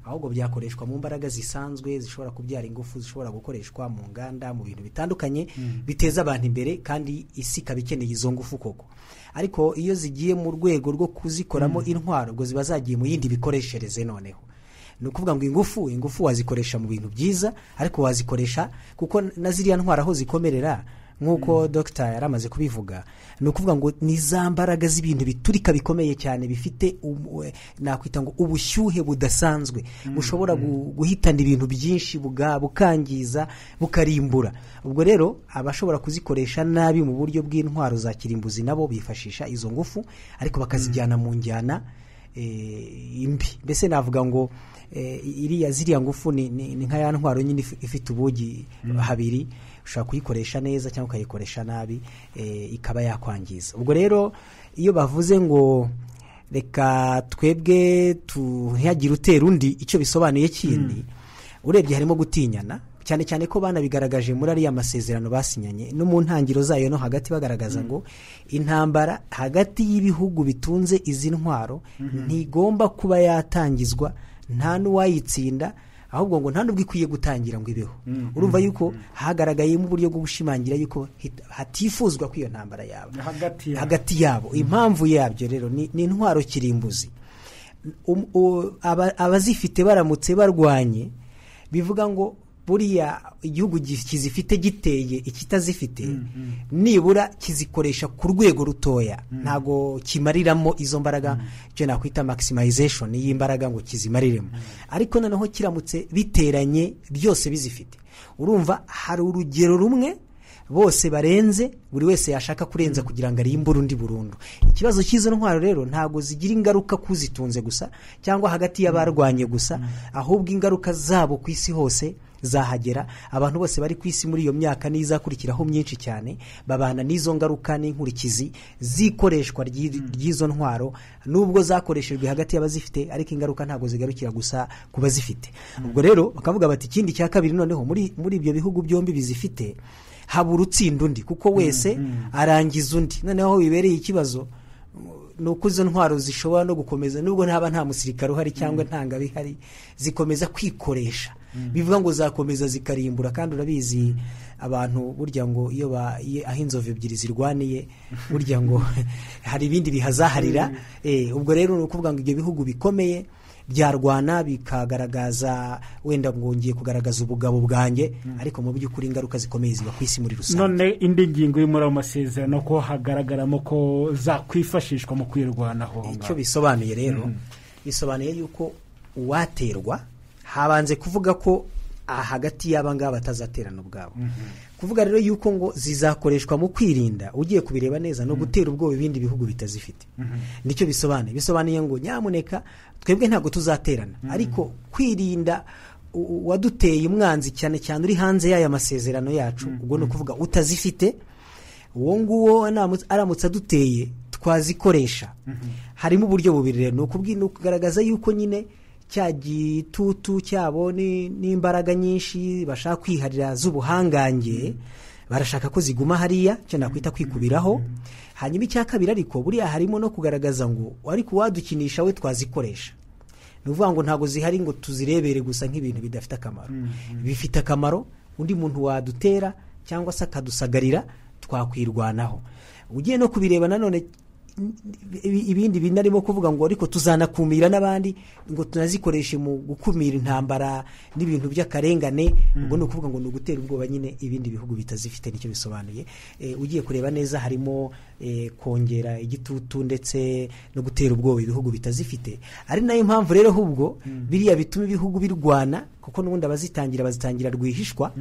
ahubwo byakoreshwa mu mbaraga zisanzwe zishobora kubyara ingufu zishobora gukoreshwa mu nganda, mu bintu bitandukanye biteza abantu imbere, kandi isi ikaba ikeneye izo ngufu koko. Ariko iyo zigiye mu rwego rwo kuzikoramo intwaro, ubwo ziba zagiye mu yindi bikoreshereze. Noneho ni ukuvuga ngo ingufu wazikoresha mu bintu byiza, ariko wazikoresha kuko na ziriya ntwaro aho zikomerera nk'uko Dr. yaramaze kubivuga, ni ukuvuga ngo ni za mbaraga z'ibintu biturika bikomeye cyane bifite nakwita ngo ubushyuhe budasanzwe bushobora guhitana ibintu byinshi, bukangiza, bukarimbura. Ubwo rero abashobora kuzikoresha nabi mu buryo bw'intwaro za kirimbuzi nabo bifashisha izo ngufu ariko bakazijyana mu njyana imbi. Mbese navuga ngo ziriya ngufu ni nka ya ntwaro nyine ifite ubugi habiri, ushobora kuyikoresha neza cyangwa ukayikoresha nabi ikaba yakwangiza. Ubwo rero iyo bavuze ngo reka twebwe tuhagire utera undi, icyo bisobanuye kindi urebye harimo gutinyana, cyane cyane ko banabigaragaje muri ariya masezerano basinyanye no mu ntangiro zayo no hagati, bagaragaza ngo intambara hagati y'ibihugu bitunze izi ntwaro ntigomba kuba yatangizwa nta n'uwayitsinda, ahubwo ngo nta nubwo ikwiye gutangira ngo ibeho. Urumva yuko hagaragayemo uburyo bwo gushimangira yuko hatifuzwa ko iyo ntambara yabo hagati yabo. Impamvu yabyo rero ni intwaro kirimbuzi. Abazifite baramutse barwanye, bivuga ngo buriya igihugu kizifite giteye ikitazifite nibura kizikoresha ku rwego rutoya, ntago kimariramo izo mbaraga, cyo nakwita maximization y'imbaraga ngo kizimariremo. Ariko noneho kiramutse biteranye byose bizifite, urumva hari urugero rumwe bose barenze, buri wese yashaka kurenza kugira ngo arimbure undi burundu. Ikibazo cy'izo ntwaro rero ntago zigira ingaruka kuzitunze gusa cyangwa hagati y'abarwanye gusa, ahubwo ingaruka zabo ku isi hose zahagera. Abantu bose bari ku isi muri iyo myaka n'izakurikiraho myinshi cyane babana n'izo ngaruka n'inkurikizi zikoreshwa ry'izo ntwaro, nubwo zakoreshejwe hagati y'abazifite, ariko ingaruka ntago zigarukira gusa ku bazifite. Ubwo rero bakavuga bati ikindi cya kabiri, noneho muri ibyo bihugu byombi bizifite habura utsinda undi, kuko wese arangiza undi. Noneho bibereye ikibazo nuko izo ntwaro zishobora no gukomeza, nubwo nta musirikare uhari cyangwa ntanga bihari, zikomeza kwikoresha. Bivuga ngo zakomeza zikarimbura, kandi urabizi abantu burya ngo aho inzovu ebyiri zirwaniye burya ngo hari ibindi bihazaharira. Ubwo rero ni ukuvuga ngo ibyo bihugu bikomeye byarwana bikagaragaza, wenda ngo ngiye kugaragaza ubugabo bwanjye, ariko mu by'ukuri ingaruka zikomeye ziba ku isi muri rusange. None indi ngingo iri muri ayo masezerano ko hagaragaramo ko zakwifashishwa mu kwirwanaho. Icyo bisobanuye rero, bisobanuye yuko uwaterwa habanze kuvuga ko hagati y'abangaba batazaterana ubwabo. Kuvuga rero yuko ngo zizakoreshwa mu kwirinda, ugiye kubireba neza no gutera ubwoba ibindi bihugu bitazifite. Nicyo bisobanuye ngo nyamuneka twebwe ntabwo tuzaterana, ariko kwirinda waduteye umwanzi cyane cyane uri hanze y'aya masezerano yacu, ubwo no kuvuga utazifite, uwo nguwo aramutse aduteye twazikoresha. Harimo uburyo bubiri rero, no kugaragaza yuko nyine cya gitutu cyabo n'imbaraga nyinshi bashaka kwiharira z'ubuhangange, barashaka ko ziguma hariya, cyo nakwita kwikubiraho. Hanyuma icya kabiri ariko buriya harimo no kugaragaza ngo ariko wadukinisha we twazikoresha. Ni ukuvuga ngo ntabwo zihari ngo tuzirebere gusa nk'ibintu bidafite akamaro. Bifite akamaro, undi muntu wadutera cyangwa se akadusagarira twakwirwanaho. Ugiye no kubireba nanone ibindi binarimo kuvuga ngo ariko tuzanakumira n'abandi ngo tunazikoreshe mu gukumira intambara n'ibintu by'akarengane, ubwo ni ukuvuga ngo ni ugutera ubwoba nyine ibindi bihugu bitazifite, nicyo bisobanuye. Ugiye kureba neza harimo kongera igitutu ndetse no gutera ubwoba ibihugu bitazifite, ari nayo mpamvu rero ahubwo biriya bituma ibihugu birwana, kuko n'ubundi bazitangira rwihishwa,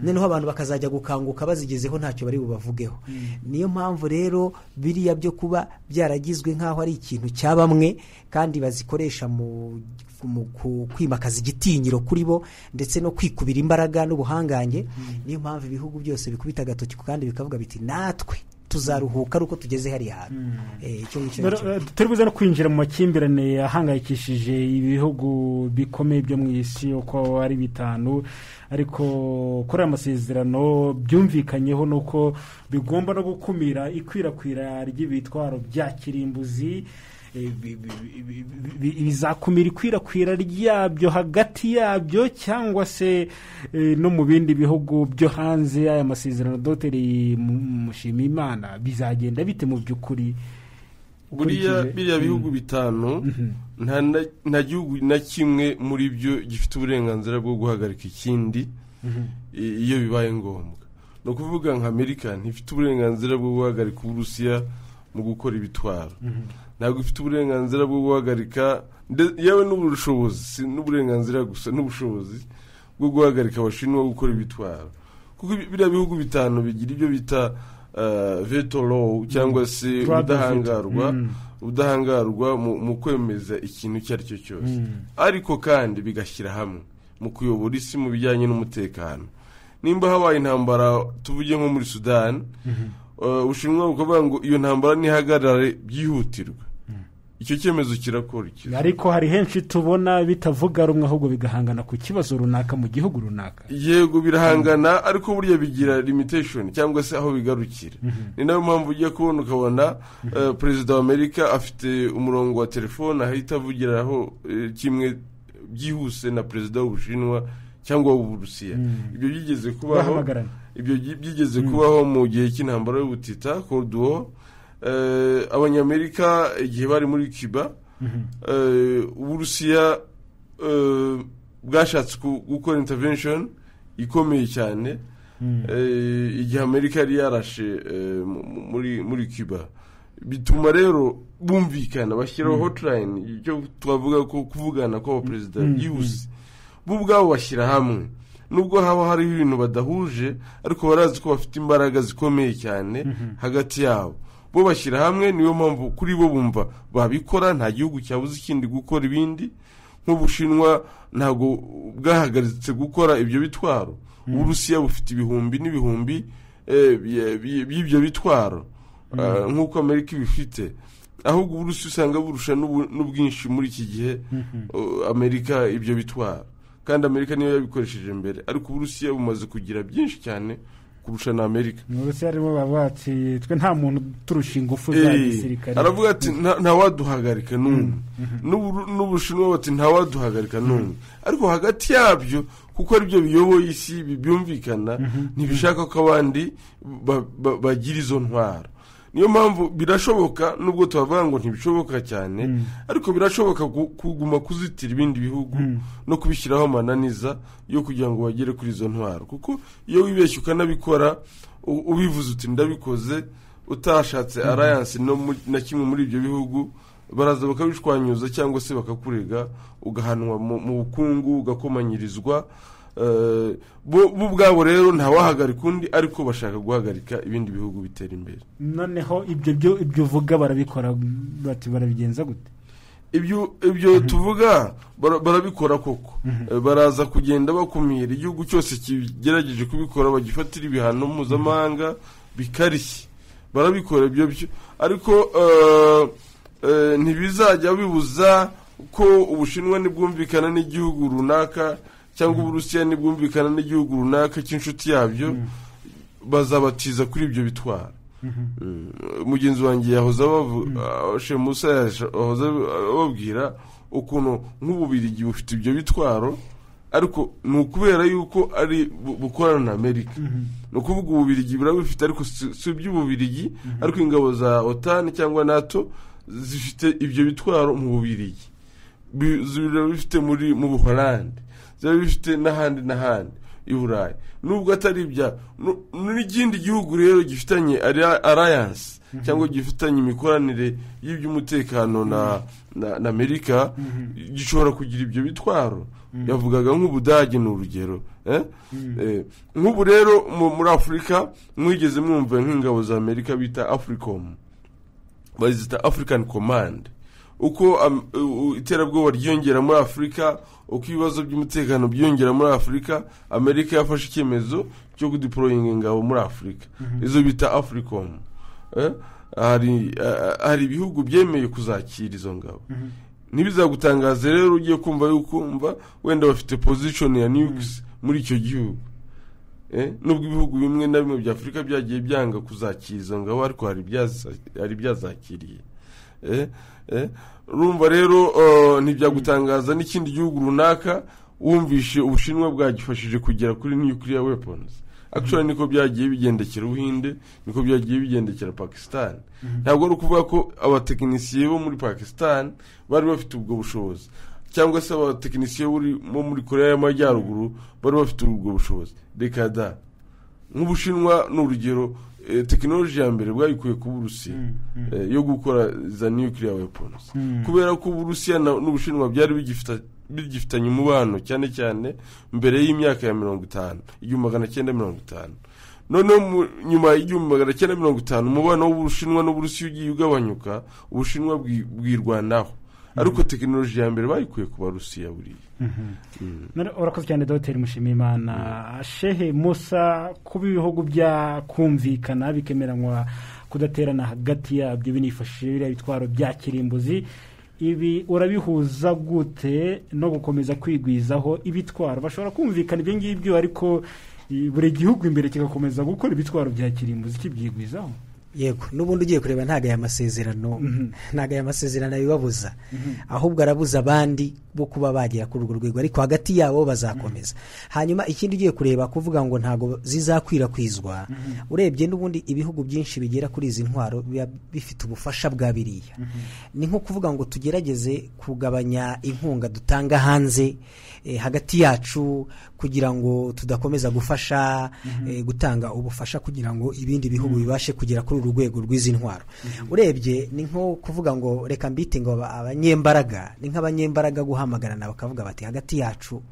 noneho abantu bakazajya gukanguka bazigezeho ntacyo bari bubavugeho. Niyo mpamvu rero biriya byo kuba byaragizwe nk'aho ari ikintu cya bamwe kandi bazikoresha mu kwimakaza igitinyiro kuri bo ndetse no kwikubira imbaraga n'ubuhangange, niyo mpamvu ibihugu byose bikubita agatoki kandi bikavuga biti natwe tuzaruhuka ari uko tugeze hariya hantu. turi buze no kwinjira mu makimbirane ahangayikishije ibihugu bikomeye byo mu isi uko ari bitanu, ariko kuri aya masezerano byumvikanyeho nuko bigomba no gukumira ikwirakwira ry'ibitwaro bya kirimbuzi, bizakumira ikwirakwira ryabyo hagati yabyo cyangwa se no mu bindi bihugu byo hanze. Aya masezerano Dr. Mushimiyimana bizagenda bite mu by'ukuri? biriya bihugu bitanu nta gihugu na kimwe muri byo gifite uburenganzira bwo guhagarika ikindi iyo bibaye ngombwa. ni ukuvuga nka Amerika ntifite uburenganzira bwo guhagarika Uburusiya mu gukora ibitwaro, ntabwo ifite uburenganzira bwo guhagarika yewe n'ubushobozi, n'uburenganzira gusa n'ubushobozi bwo guhagarika Abashinwa gukora ibitwaro, kuko biriya bihugu bitanu bigira ibyo bita veto law cyangwa se ubudahangarwa mu kwemeza ikintu icyo ari cyo cyose, ariko kandi bigashyira hamwe mu kuyobora isi mu bijyanye n'umutekano. Nimba habaye intambara tuvuge nko muri Sudani, Ubushinwa bukavuga ngo iyo ntambara nihagarare byihutirwa, icyo cyemezo kirakora iki? Ariko hari henshi tubona bitavuga rumwe ahubwo bigahangana ku kibazo runaka mu gihugu runaka. Yego birahangana, ariko burya bigira limitation cyangwa se aho bigarukira. Ni nayo mpamvu ugiye kubona ukabona perezida wa Amerika afite umurongo wa telefone ahita avugiraho kimwe byihuse na perezida w'Ubushinwa cyangwa w'Uburusiya. Ibyo byigeze kubaho mu gihe cy'intambara y'ubutita Cold War. Abanyamerika igihe bari muri Cuba, Uburusiya bwashatse gukora intervention ikomeye cyane igihe Amerika yari yarashe muri Cuba, bituma rero bumvikana bashyiraho hotline, icyo twavuga ko kuvugana kw'abaperezida byihuse, bo ubwabo bashyira hamwe. Nubwo haba hariho ibintu badahuje, ariko barazi ko bafite imbaraga zikomeye cyane hagati yabo, bo bashyira hamwe. Niyo mpamvu kuri bo bumva babikora, nta gihugu cyabuze ikindi gukora ibindi. Nk'Ubushinwa ntabwo bwahagaritse gukora ibyo bitwaro, Uburusiya bufite ibihumbi n'ibihumbi by'ibyo bitwaro nk'uko Amerika ibifite, ahubwo Uburusiya usanga burusha n'ubwinshi muri iki gihe Amerika ibyo bitwaro, kandi Amerika niyo yabikoresheje mbere, ariko Uburusiya bumaze kugira byinshi cyane kurusha na Amerika. Uburusiya arimo babati twe nta muntu turusha ingufu za gisirikare, aravuga ati nta waduhagarika n'umwe, n'Ubushinwa bati nta waduhagarika n'umwe, ariko hagati yabyo kuko ari byo biyoboye isi byumvikana, ntibishaka ko abandi bagira izo ntwaro. Niyo mpamvu birashoboka, nubwo tubavuga ngo ntibishoboka cyane, ariko birashoboka kuguma kuzitira ibindi bihugu no kubishyiraho amananiza yo kugira ngo bagere kuri izo ntwaro, kuko iyo wibeshye ukanabikora ubivuze uti ndabikoze, utashatse alliance na kimwe muri ibyo bihugu, baraza bakabishwanyuza cyangwa se bakakurega, ugahanwa mu bukungu, ugakomanyirizwa. Bo ubwabo rero ntawahagarika undi, ariko bashaka guhagarika ibindi bihugu bitera imbere. Noneho ibyo uvuga barabikora bati barabigenza gute? Ibyo tuvuga barabikora koko. Baraza kugenda bakumira igihugu cyose kigerageje kubikora, bagifatira ibihano mpuzamahanga bikarishye, barabikora ibyo ariko ntibizajya bibuza ko Ubushinwa nibwumvikana n'igihugu runaka cyangwa Uburusiya nibwumvikana n'igihugu runaka cy'inshuti yabyo, bazabatiza kuri ibyo bitwara. Mugenzi wanjye yahoze Shemusa yahoze ababwira ukuntu nk'Ububirigi bufite ibyo bitwaro, ariko ni ukubera yuko ari bukorana na Amerika. Ni ukuvuga Ububirigi burabifite ariko si iby'Ububirigi, ariko ingabo za OTAN cyangwa NATO zifite ibyo bitwaro mu Bubirigi, bifite mu Buholandi, bifite n'ahandi i Burayi. Nubwo atari ibya n'ikindi gihugu rero gifitanye alliance cyangwa gifitanye imikoranire y'iby'umutekano na Amerika, gishobora kugira ibyo bitwaro. Yavugaga nk'Ubudage ni urugero. Nk'ubu rero muri Afurika mwigeze mwumva nk'ingabo za Amerika bita AFRICOM, bazita African Command. Uko iterabwoba ryiyongera muri Afurika, uko ibibazo by'umutekano byiyongera muri Afurika, Amerika yafashe icyemezo cyo kudeployinga ingabo muri Afurika. Izo bita AFRICOM. Hari ibihugu byemeye kuzakira izo ngabo. Ntibizagutangaze rero ugiye kumva yuko wenda bafite position ya nukes muri icyo gihugu. Nubwo ibihugu bimwe na bimwe bya Afurika byagiye byanga kuzakira izo ngabo, ariko hari byazakiriye. Urumva rero ntibyagutangaza n'ikindi gihugu runaka wumvishe Ubushinwa bwagifashije kugera kuri nuclear weapons. Actually niko byagiye bigendekera Ubuhinde, niko byagiye bigendekera Pakistan. Ntabwo ari ukuvuga ko abatekinisiye bo muri Pakistan bari bafite ubwo bushobozi, cyangwa se abatekinisiye bo muri Korea y'Amajyaruguru bari bafite ubwo bushobozi. Reka da, nk'Ubushinwa n'urugero, tekinoloji ya mbere bwayikuye ku Burusiya yo gukora za nuclear weapons, kubera ko Uburusiya n'Ubushinwa byari bigifitanye umubano cyane cyane mbere y'imyaka ya 50, 1950. Noneho nyuma y'1950 umubano w'Ubushinwa n'Uburusiya ugiye ugabanyuka, Ubushinwa bwirwanaho, ariko tekinoloji ya mbere bayikuye ku Barusiya buriya. Urakoze cyane Dr. Mushimiyimana. Shehe Musa, kuba ibihugu byakumvikana bikemeranywa kudaterana hagati yabyo binifashishije biriya bitwaro bya kirimbuzi, ibi urabihuza gute no gukomeza kwigwizaho ibitwaro? Bashobora kumvikana ibyo ngibyo, ariko buri gihugu imbere kigakomeza gukora ibitwaro bya kirimbuzi kibyigwizaho. Yego, n'ubundi ugiye kureba ntaga ya masezerano bibabuza, ahubwo arabuza abandi bo kuba bagera kuri urwo rwego, ariko hagati yabo bazakomeza. Hanyuma ikindi ugiye kureba kuvuga ngo ntago zizakwirakwizwa, urebye n'ubundi ibihugu byinshi bigera kuri izi ntwaro biba bifite ubufasha bwa biriya. Ni nko kuvuga ngo tugerageze kugabanya inkunga dutanga hanze hagati yacu, kugira ngo tudakomeza gufasha gutanga ubufasha kugira ngo ibindi bihugu bibashe kugera kuri urwego rw'izi ntwaro. Urebye ni nko kuvuga ngo reka mbite ngo abanyembaraga, ni nk'abanyembaraga guhamagarana bakavuga bati hagati yacu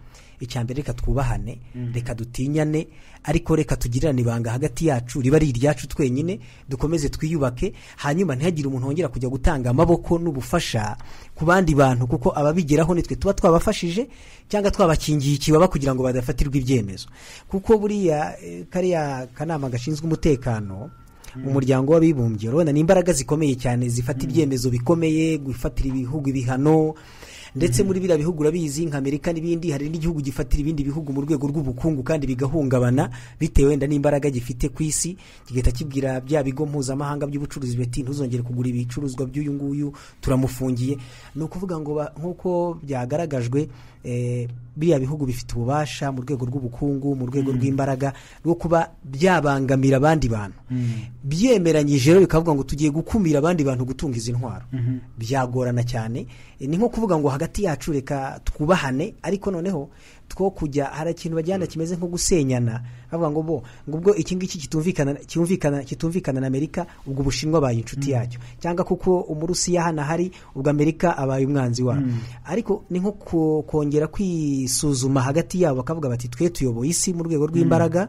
icyambere reka twubahane, reka dutinyane, ariko reka tugirane ibanga hagati yacu riba ari iryacu twenyine, dukomeze twiyubake, hanyuma ntihagire umuntu wongera kujya gutanga amaboko n'ubufasha ku bandi bantu, kuko ababigeraho nitwe tuba twabafashije cyangwa twabakingiye ikibaba kugira ngo badafatirwe ibyemezo. Kuko buriya kariya kanama gashinzwe umutekano umuryango w'abibumbye, urabona ni imbaraga zikomeye cyane zifata ibyemezo bikomeye, gufatira ibihugu ibihano, ndetse muri biriya bihugu urabizi nka Amerika n'ibindi, hari n'igihugu gifatira ibindi bihugu mu rwego rw'ubukungu kandi bigahungabana bitewe wenda n'imbaraga gifite ku isi, kigahita kibwira bya bigo mpuzamahanga by'ubucuruzi biti ntuzongere kugura ibicuruzwa by'uyu nguyu, turamufungiye. Ni ukuvuga ngo nk'uko byagaragajwe, biriya bihugu bifite ububasha mu rwego rw'ubukungu, mu rwego rw'imbaraga rwo kuba byabangamira abandi bantu. Byemeranyije rero bikavuga ngo tugiye gukumira abandi bantu gutunga izi ntwaro, byagorana cyane. Ni nko kuvuga ngo hagati yacu reka twubahane, ariko noneho two kujya hari ikintu bajyana kimeze nko gusenyana, bavuga ngo ubwo iki ngiki kitumvikana na Amerika, ubwo Ubushinwa baye inshuti yacyo, cyangwa kuko Umurusiya hana hari ubwo Amerika abaye umwanzi wabo. Ariko ni nko kongera kwisuzuma hagati yabo, bakavuga bati twe tuyoboye isi mu rwego rw'imbaraga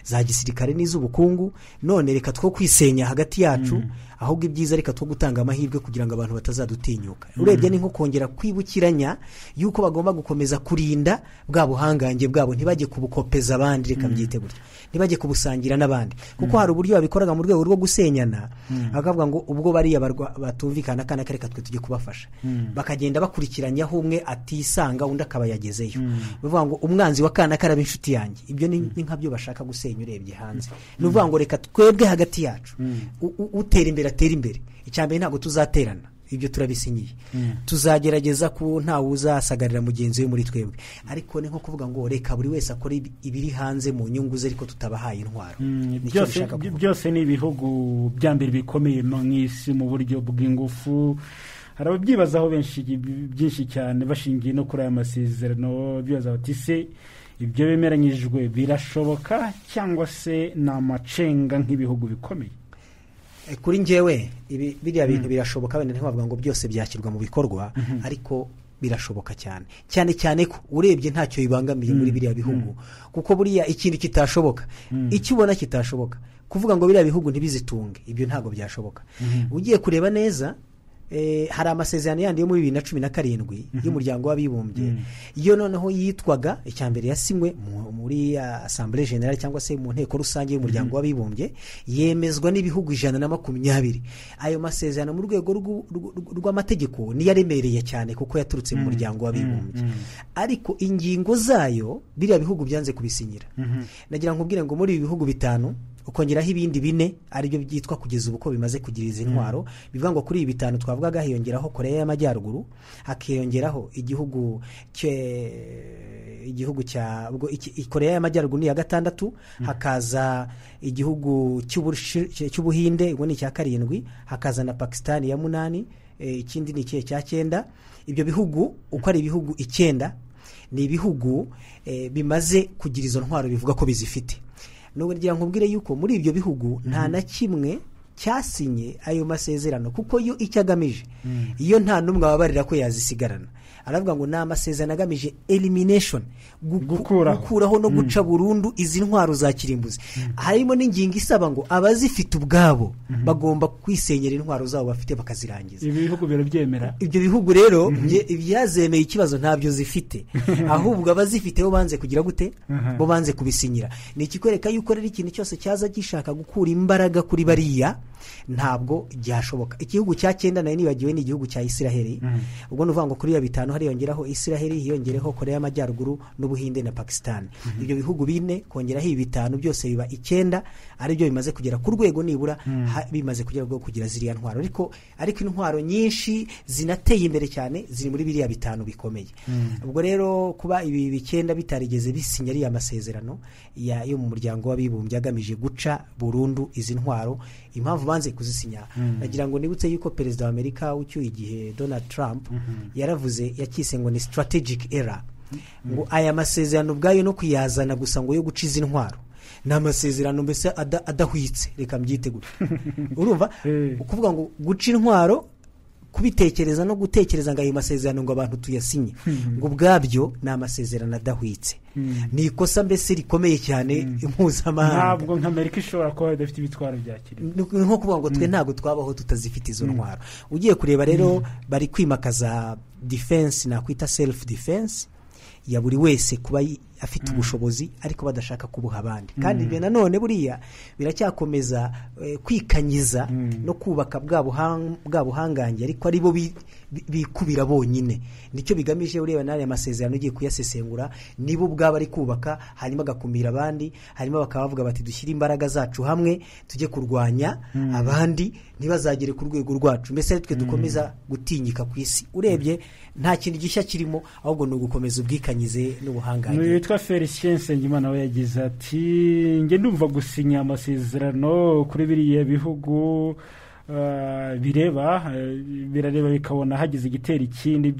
za gisirikare n'iz'ubukungu, none reka two kwisenya hagati yacu, ahubwo ibyiza reka two gutanga amahirwe kugira ngo abantu batazadutinyuka. Urebye ni nko kongera kwibukiranya yuko bagomba gukomeza kurinda bwa buhangange bwabo, ntibajye kubukopeza abandi, reka mbyite gutyo, ntibajye kubusangira n'abandi, kuko hari uburyo babikoraga mu rwego rwo gusenyana, bakavuga ngo ubwo bariya batumvikana kana reka twe tujye kubafasha, bakagenda bakurikiranyaho umwe atisanga undi akaba yagezeyo, bavuga ngo umwanzi wa kana karaba inshuti yanjye. Ibyo ni nkabyo bashaka gusenya urebye hanze. Ni uvuga ngo reka twebwe hagati yacu utera imbere atera imbere, icyambere ntabwo tuzaterana, ibyo turabisinyiye tuzagerageza ko ntawe uzasagarira mugenzi we muri twebwe, ariko ni nko kuvuga ngo reka buri wese akore ibiri hanze mu nyungu ze ariko tutabahaye intwaro. byose ni ibihugu bya mbere bikomeye mu isi mu buryo bw'ingufu. hari ababyibazaho byinshi cyane bashingiye no kuri aya masezerano, bibaza bati se ibyo bemeranyijwe birashoboka cyangwa se ni amacenga nk'ibihugu bikomeye? Kuri njyewe biriya bintu birashoboka, wenda ntiwavuga ngo byose byashyirwa mu bikorwa, ariko birashoboka cyane cyane ko urebye ntacyo bibangamiye muri biriya bihugu, kuko buriya ikintu kitashoboka icyo ubona kitashoboka kuvuga ngo biriya bihugu ntibizitunge, ibyo ntabwo byashoboka. Ugiye kureba neza hari amasezerano yandi yo muri 2017 y'umuryango w'abibumbye, iyo noneho yitwaga icyambere yasinywe muri Assemblée Générale cyangwa se mu nteko rusange y'umuryango w'abibumbye, yemezwa n'ibihugu 120. ayo masezerano mu rwego rw'amategeko ni yaremereye cyane kuko yaturutse mu muryango w'abibumbye, ariko ingingo zayo biriya bihugu byanze kubisinyira. nagira nkubwire ngo muri ibi bihugu 5 ukongeraho ibindi 4 aribyo byitwa kugeza ubu ko bimaze kugira izi ntwaro, bivuga ngo kuri ibi 5 twavugaga hiyongeraho Korea y'Amajyaruguru, hakiyongeraho igihugu cya Korea y'Amajyaruguru ni ya 6, hakaza igihugu cy'Ubuhinde ngo ni cya 7, hakaza na Pakistan ya 8, ikindi ni cya 9. ibyo bihugu uko ari ibihugu 9 ni ibihugu bimaze kugira izo ntwaro bivuga ko bizifite. Nubwo ngira nkubwire yuko muri ibyo bihugu nta na kimwe cyasinye ayo masezerano, kuko yo icyagamije iyo nta numwe ababarira ko yazisigarana, aravuga ngo na amasezerano agamije elimination, gukuraho no guca burundu izi ntwaro za kirimbuzi. harimo n'ingingo isaba ngo abazifite ubwabo bagomba kwisenyera intwaro zabo bafite bakazirangiza. Ibi bihugu birabyemera. Ibyo bihugu rero ibyazemeye ikibazo ntabyo zifite, ahubwo abazifite bo banze kugira gute, bo banze kubisinyira. Ni ikikwereka yuko rero ikintu cyose cyaza gishaka gukura imbaraga kuri bariya ntabwo byashoboka. Igihugu cya 9 nayo nibagiwe ni igihugu cya Isiraheli. ubwo nuvuga ngo kuri ya 5 hari yongeraho Isiraheli, hiyongereho Korea y'Amajyaruguru n'Ubuhinde na Pakistan. ibyo bihugu 4 kongeraho ibi 5 byose biba 9, ari byo bimaze kugera ku rwego nibura bimaze kugera rwo kugira ziriya ntwaro, ariko intwaro nyinshi zinateye imbere cyane ziri muri biriya 5 bikomeye. ubwo rero kuba ibi 9 bitarigeze bisinya ari amasezerano yo mu muryango w'abibumbye agamije guca burundu izi ntwaro, impamvu banze kuzisinya nagira ngo nibutse yuko perezida wa Amerika ucyuye igihe Donald Trump yaravuze yakise ngo ni strategic error, ngo aya masezerano ubwayo no kuyazana gusa ngo yo guca izi ntwaro ni amasezerano mbese adahwitse, reka mbyite gutyo. urumva ukuvuga ngo guca intwaro, kubitekereza no gutekereza ngo ayo masezerano ngo abantu tuyasinye ngo ubwabyo ni amasezerano adahwitse, ni ikosa mbese rikomeye cyane impuzamahanga. Ntabwo nk'Amerika ishobora kuba idafite ibitwaro bya kirimbuzi, ni nko kuvuga ngo twe ntabwo twabaho tutazifite izo ntwaro. ugiye kureba rero bari kwimakaza defense, nakwita self defense ya buri wese kuba afite ubushobozi ariko badashaka kubuha abandi, kandi ibyo nanone buriya biracyakomeza kwikanyiza no kubaka bwa buhangange, ariko ari bo bikubira bonyine. Nicyo bigamije ureba n'aya amasezerano ugiye kuyasesengura, nibo bwaba ari kubaka hanyuma agakumira abandi, hanyuma bakaba bavuga bati dushyire imbaraga zacu hamwe tujye kurwanya abandi ntibazagere ku rwego rwacu, mbese twe dukomeza gutinyika ku isi. Urebye nta kintu gishya kirimo, ahubwo ni ugukomeza ubwikanyize n'ubuhangange. Witwa Felicien Nsengimana we yagize ati nge ndumva gusinya amasezerano kuri biriya bihugu birareba bikabona hagize igitera ikindi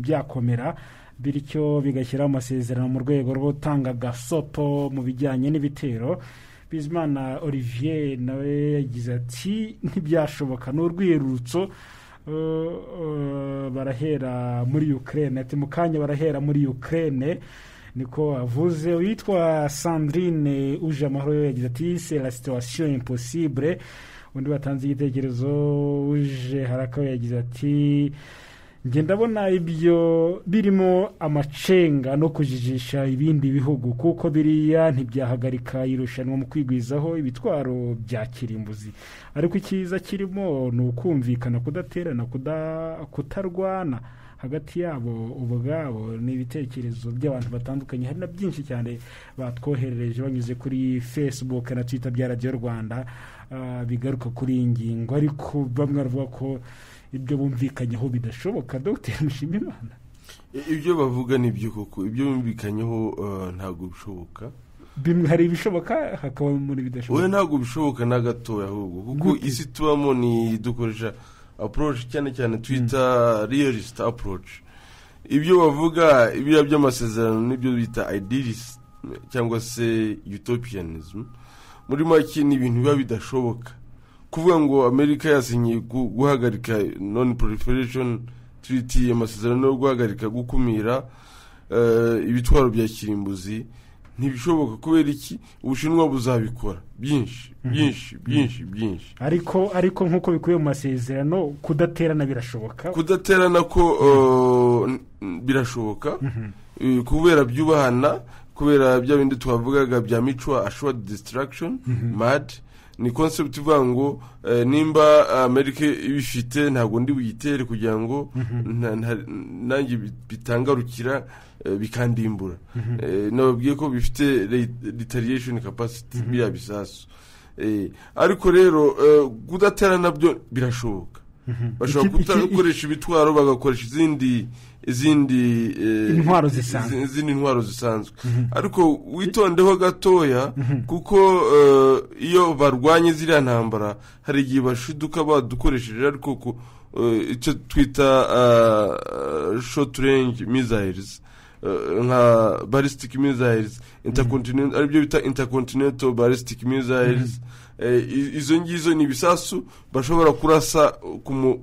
byakomera, bityo bigashyiraho amasezerano mu rwego rwo gutanga gasopo mu bijyanye n'ibitero. Bizimana Olivier nawe yagize ati ntibyashoboka, ni urwirutso barahera muri Ukraine, ati mu kanya barahera muri Ukraine, niko avuze. Witwa Sandrine uje amahoro yagize ati c'est la situation impossible. Undi batanze igitekerezo uje harakawe yagize ati nge ndabona ibyo birimo amacenga no kujijisha ibindi bihugu, kuko biriya ntibyahagarika irushanwa mu kwigwizaho ibitwaro bya kirimbuzi, ariko icyiza kirimo ni ukumvikana, kudaterana, kutarwana hagati yabo ubwabo. N'ibitekerezo by'abantu batandukanye, hari na byinshi cyane batwoherereje banyuze kuri Facebook na Twitter bya Radio Rwanda bigaruka kuri iyi ngingo, ariko bamwe bavuga ko ibyo bumvikanyeho bidashoboka. Dr Mushimiyimana, ibyo bavuga ni byo koko, ibyo bumvikanyeho ntabwo bishoboka. bimwe hari ibishoboka hakaba muri bidashoboka. Oya, ntabwo bishoboka na gatoya ahubwo, kuko isi tubamo ni dukoresha approach cyane cyane twita realist approach. Ibyo bavuga ibya by'amasezerano nibyo bita idealist cyangwa se utopianism. Muri make ni ibintu biba bidashoboka. Kuvuga ngo Amerika yasinye guhagarika non proliferation treaty, amasezerano yo guhagarika gukumira ibitwaro bya kirimbuzi, ntibishoboka. Kubera iki? Ubushinwa buzabikora byinshi. ariko nkuko bikuye mu masezerano, kudaterana birashoboka. Kudaterana ko birashoboka, kubera byubahana, kubera bya bindi twavugaga bya mutual assured destruction, MAD. Ni concept ivuga ngo nimba Amerika ibifite ntabwo ndi buyitere kugira ngo nanjye bitangarukira bikandimbura. Nababwiye ko bifite retaliation capacity bya bisasu. Ariko rero kudatera nabyo birashoboka. Bashobora gukoresha ibitwaro bagakoresha izindi intwaro zisanzwe. Ariko witondeho gatoya, kuko iyo barwanye ziriya ntambara hari igihe bashiduka badukoresheje ariko icyo twita short range missiles, nka ballistic missiles, intercontinental, aribyo bita intercontinental ballistic missiles. Izo ngizo ni ibisasu bashobora kurasa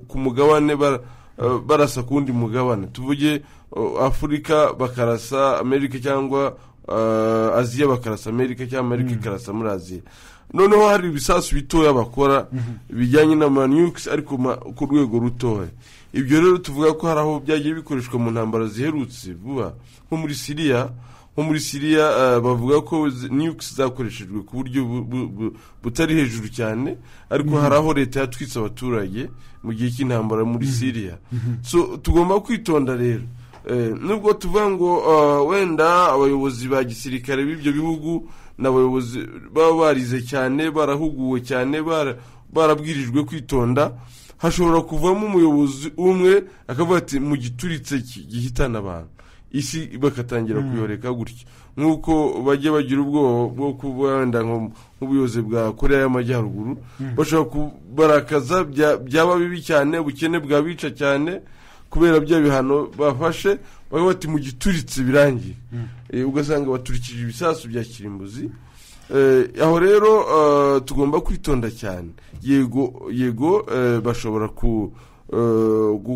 ku mugabane, barasa kundi mugabane. Tuvuge Afrika bakarasa Amerika, cyangwa Aziya bakarasa Amerika, cyangwa Amerika ikarasa muri Aziya. Noneho hari ibisasu bitoya bakora bijyanye na nukes ariko ku rwego rutoya. Ibyo rero tuvuga ko hari aho byagiye bikoreshwa mu ntambara ziherutse vuba, nko muri Syria bavuga ko nukes zakoreshejwe ku buryo butari hejuru cyane, ariko hari aho leta yatwitse abaturage mu gihe cy'intambara muri Syria. So tugomba kwitonda rero. Nubwo tuvuga ngo wenda abayobozi ba gisirikare b'ibyo bihugu n'abayobozi baba barize cyane, barahuguwe cyane, barabwirijwe kwitonda, hashobora kuvamo umuyobozi umwe akavuga ati mu gituritse gihitana abantu, isi bakatangira kuyoreka gutya. Nk'uko bajya bagira ubwoba bwo kuba wenda nk'ubuyobozi bwa Korea y'Amajyaruguru, bashobora kubarakaza byaba bibi cyane, ubukene bwabica cyane kubera bya bihano bafashe, bakavuga ati mu gituritse birangiye. Ugasanga baturikije ibisasu bya kirimbuzi. Aho rero tugomba kwitonda cyane. Yego bashobora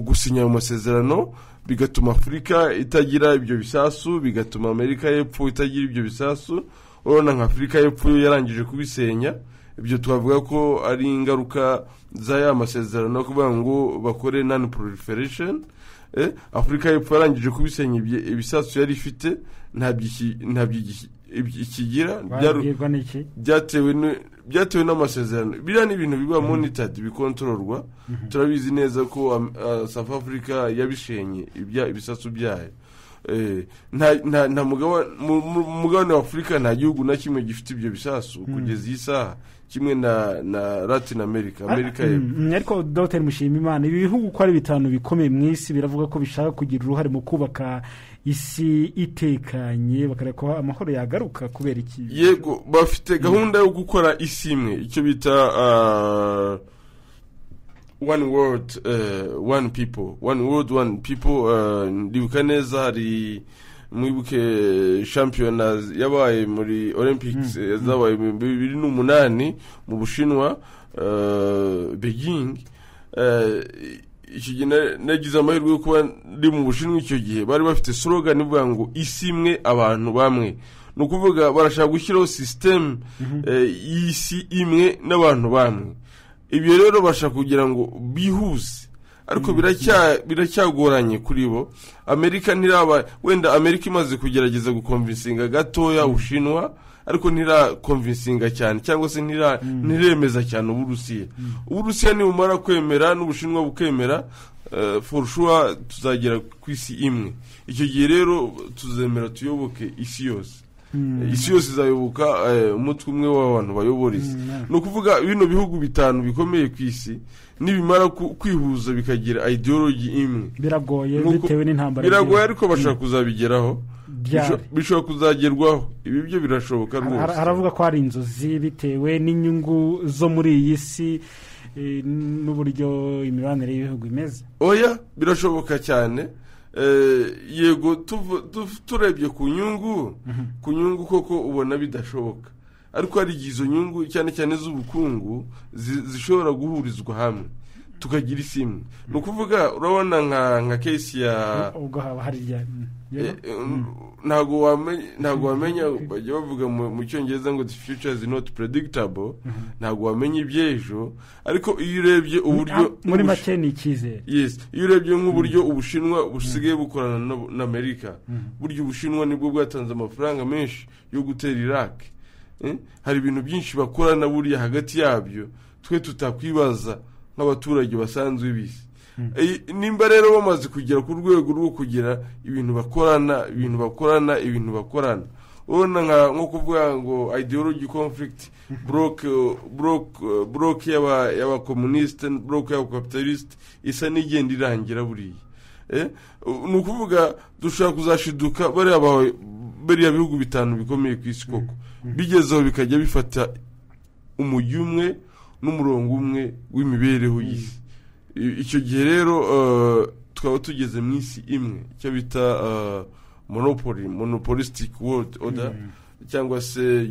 gusinya amasezerano bigatuma Afurika itagira ibyo bisasu, bigatuma Amerika y'Epfo itagira ibyo bisasu. Urabona nka Afurika y'Epfo yarangije kubisenya. Ibyo twavuga ko ari ingaruka za ya masezerano kuvuga ngo bakore non proliferation. Afurika y'Epfo yarangije kubisenya ibisasu yari ifite, ikigira byatewe n'amasezerano. Biriya ni ibintu biba monitored, bikontororwa. Turabizi neza ko South Africa yabishenye ibisasu byayo. Nta mugabane wa Afurika nta gihugu na kimwe gifite ibyo bisasu kugeza iyi saha, kimwe na Latin America y'Epfo. Ariko Dr Mushimiyimana, ibi bihugu ko ari bitanu bikomeye mu isi biravuga ko bishaka kugira uruhare mu kubaka isi itekanye, bakareka ko amahoro yagaruka. Kubera iki? Yego, bafite gahunda yo gukora isi imwe, icyo bita one world one people. Ndibuka neza hari mwibuke shampiyona yabaye muri Olympics zabaye 2008 mu Bushinwa, Beijing. Icyo gihe nagize amahirwe yo kuba ndi mu Bushinwa. Icyo gihe bari bafite slogan ivuga ngo isi imwe abantu bamwe. Ni ukuvuga barashaka gushyiraho system y'isi imwe n'abantu bamwe. Ibyo rero bashaka kugira ngo bihuse, ariko biracyagoranye kuri bo. Amerika ntiraba, wenda Amerika imaze kugerageza gukonvinsinga gatoya Ubushinwa, ariko ntirakonvinsinga cyane, cyangwa se ntiremeza cyane Uburusiya nibumara kwemera n'Ubushinwa bukemera, for sure tuzagera ku isi imwe. Icyo gihe rero tuzemera tuyoboke isi yose. isi yose izayoboka umutwe umwe w'abantu bayobora isi. Ni ukuvuga bino bihugu bitanu bikomeye ku isi nibimara kwihuza bikagira ideology imwe biragoye bitewe n'intambara, biragoye ariko bashaka kuzabigeraho, bishobora kuzagerwaho. Ibi byo birashoboka rwose. Haravuga ko hari inzozi bitewe n'inyungu zo muri iyi si n'uburyo imibanire y'ibihugu imeze. Oya, birashoboka cyane. Yego turebye ku nyungu koko ubona bidashoboka, ariko hari izo nyungu cyane cyane z'ubukungu zishobora guhurizwa hamwe tukagira isi imwe. Ni ukuvuga urabona nka case ya ubwo haba hari ntago wamenya bajya bavuga mu cyongereza ngo the future is not predictable, ntago wamenya iby'ejo, ariko iyo urebye uburyo muri make ni icyizere. Yes, iyo urebye nk'uburyo Ubushinwa busigaye bukorana na Amerika, buryo Ubushinwa nibwo bwatanze amafaranga menshi yo gutera Iraq. Hari ibintu byinshi bakorana buriya hagati yabyo twe tutakwibaza nk'abaturage basanzwe bisi. Nimba rero bamaze kugera ku rwego rwo kugira ibintu bakorana ubona nko kuvuga ngo ideology conflict block y'aba communist, block y'aba capitalist isa n'igenda irangira buriya. Ni ukuvuga dushaka kuzashiduka bariya bihugu bitanu bikomeye ku isi koko bigezeho bikajya bifata umujyi umwe n'umurongo umwe w'imibereho y'isi. Icyo gihe rero twaba tugeze mu isi imwe, icyo bita monopolistic world order, cyangwa se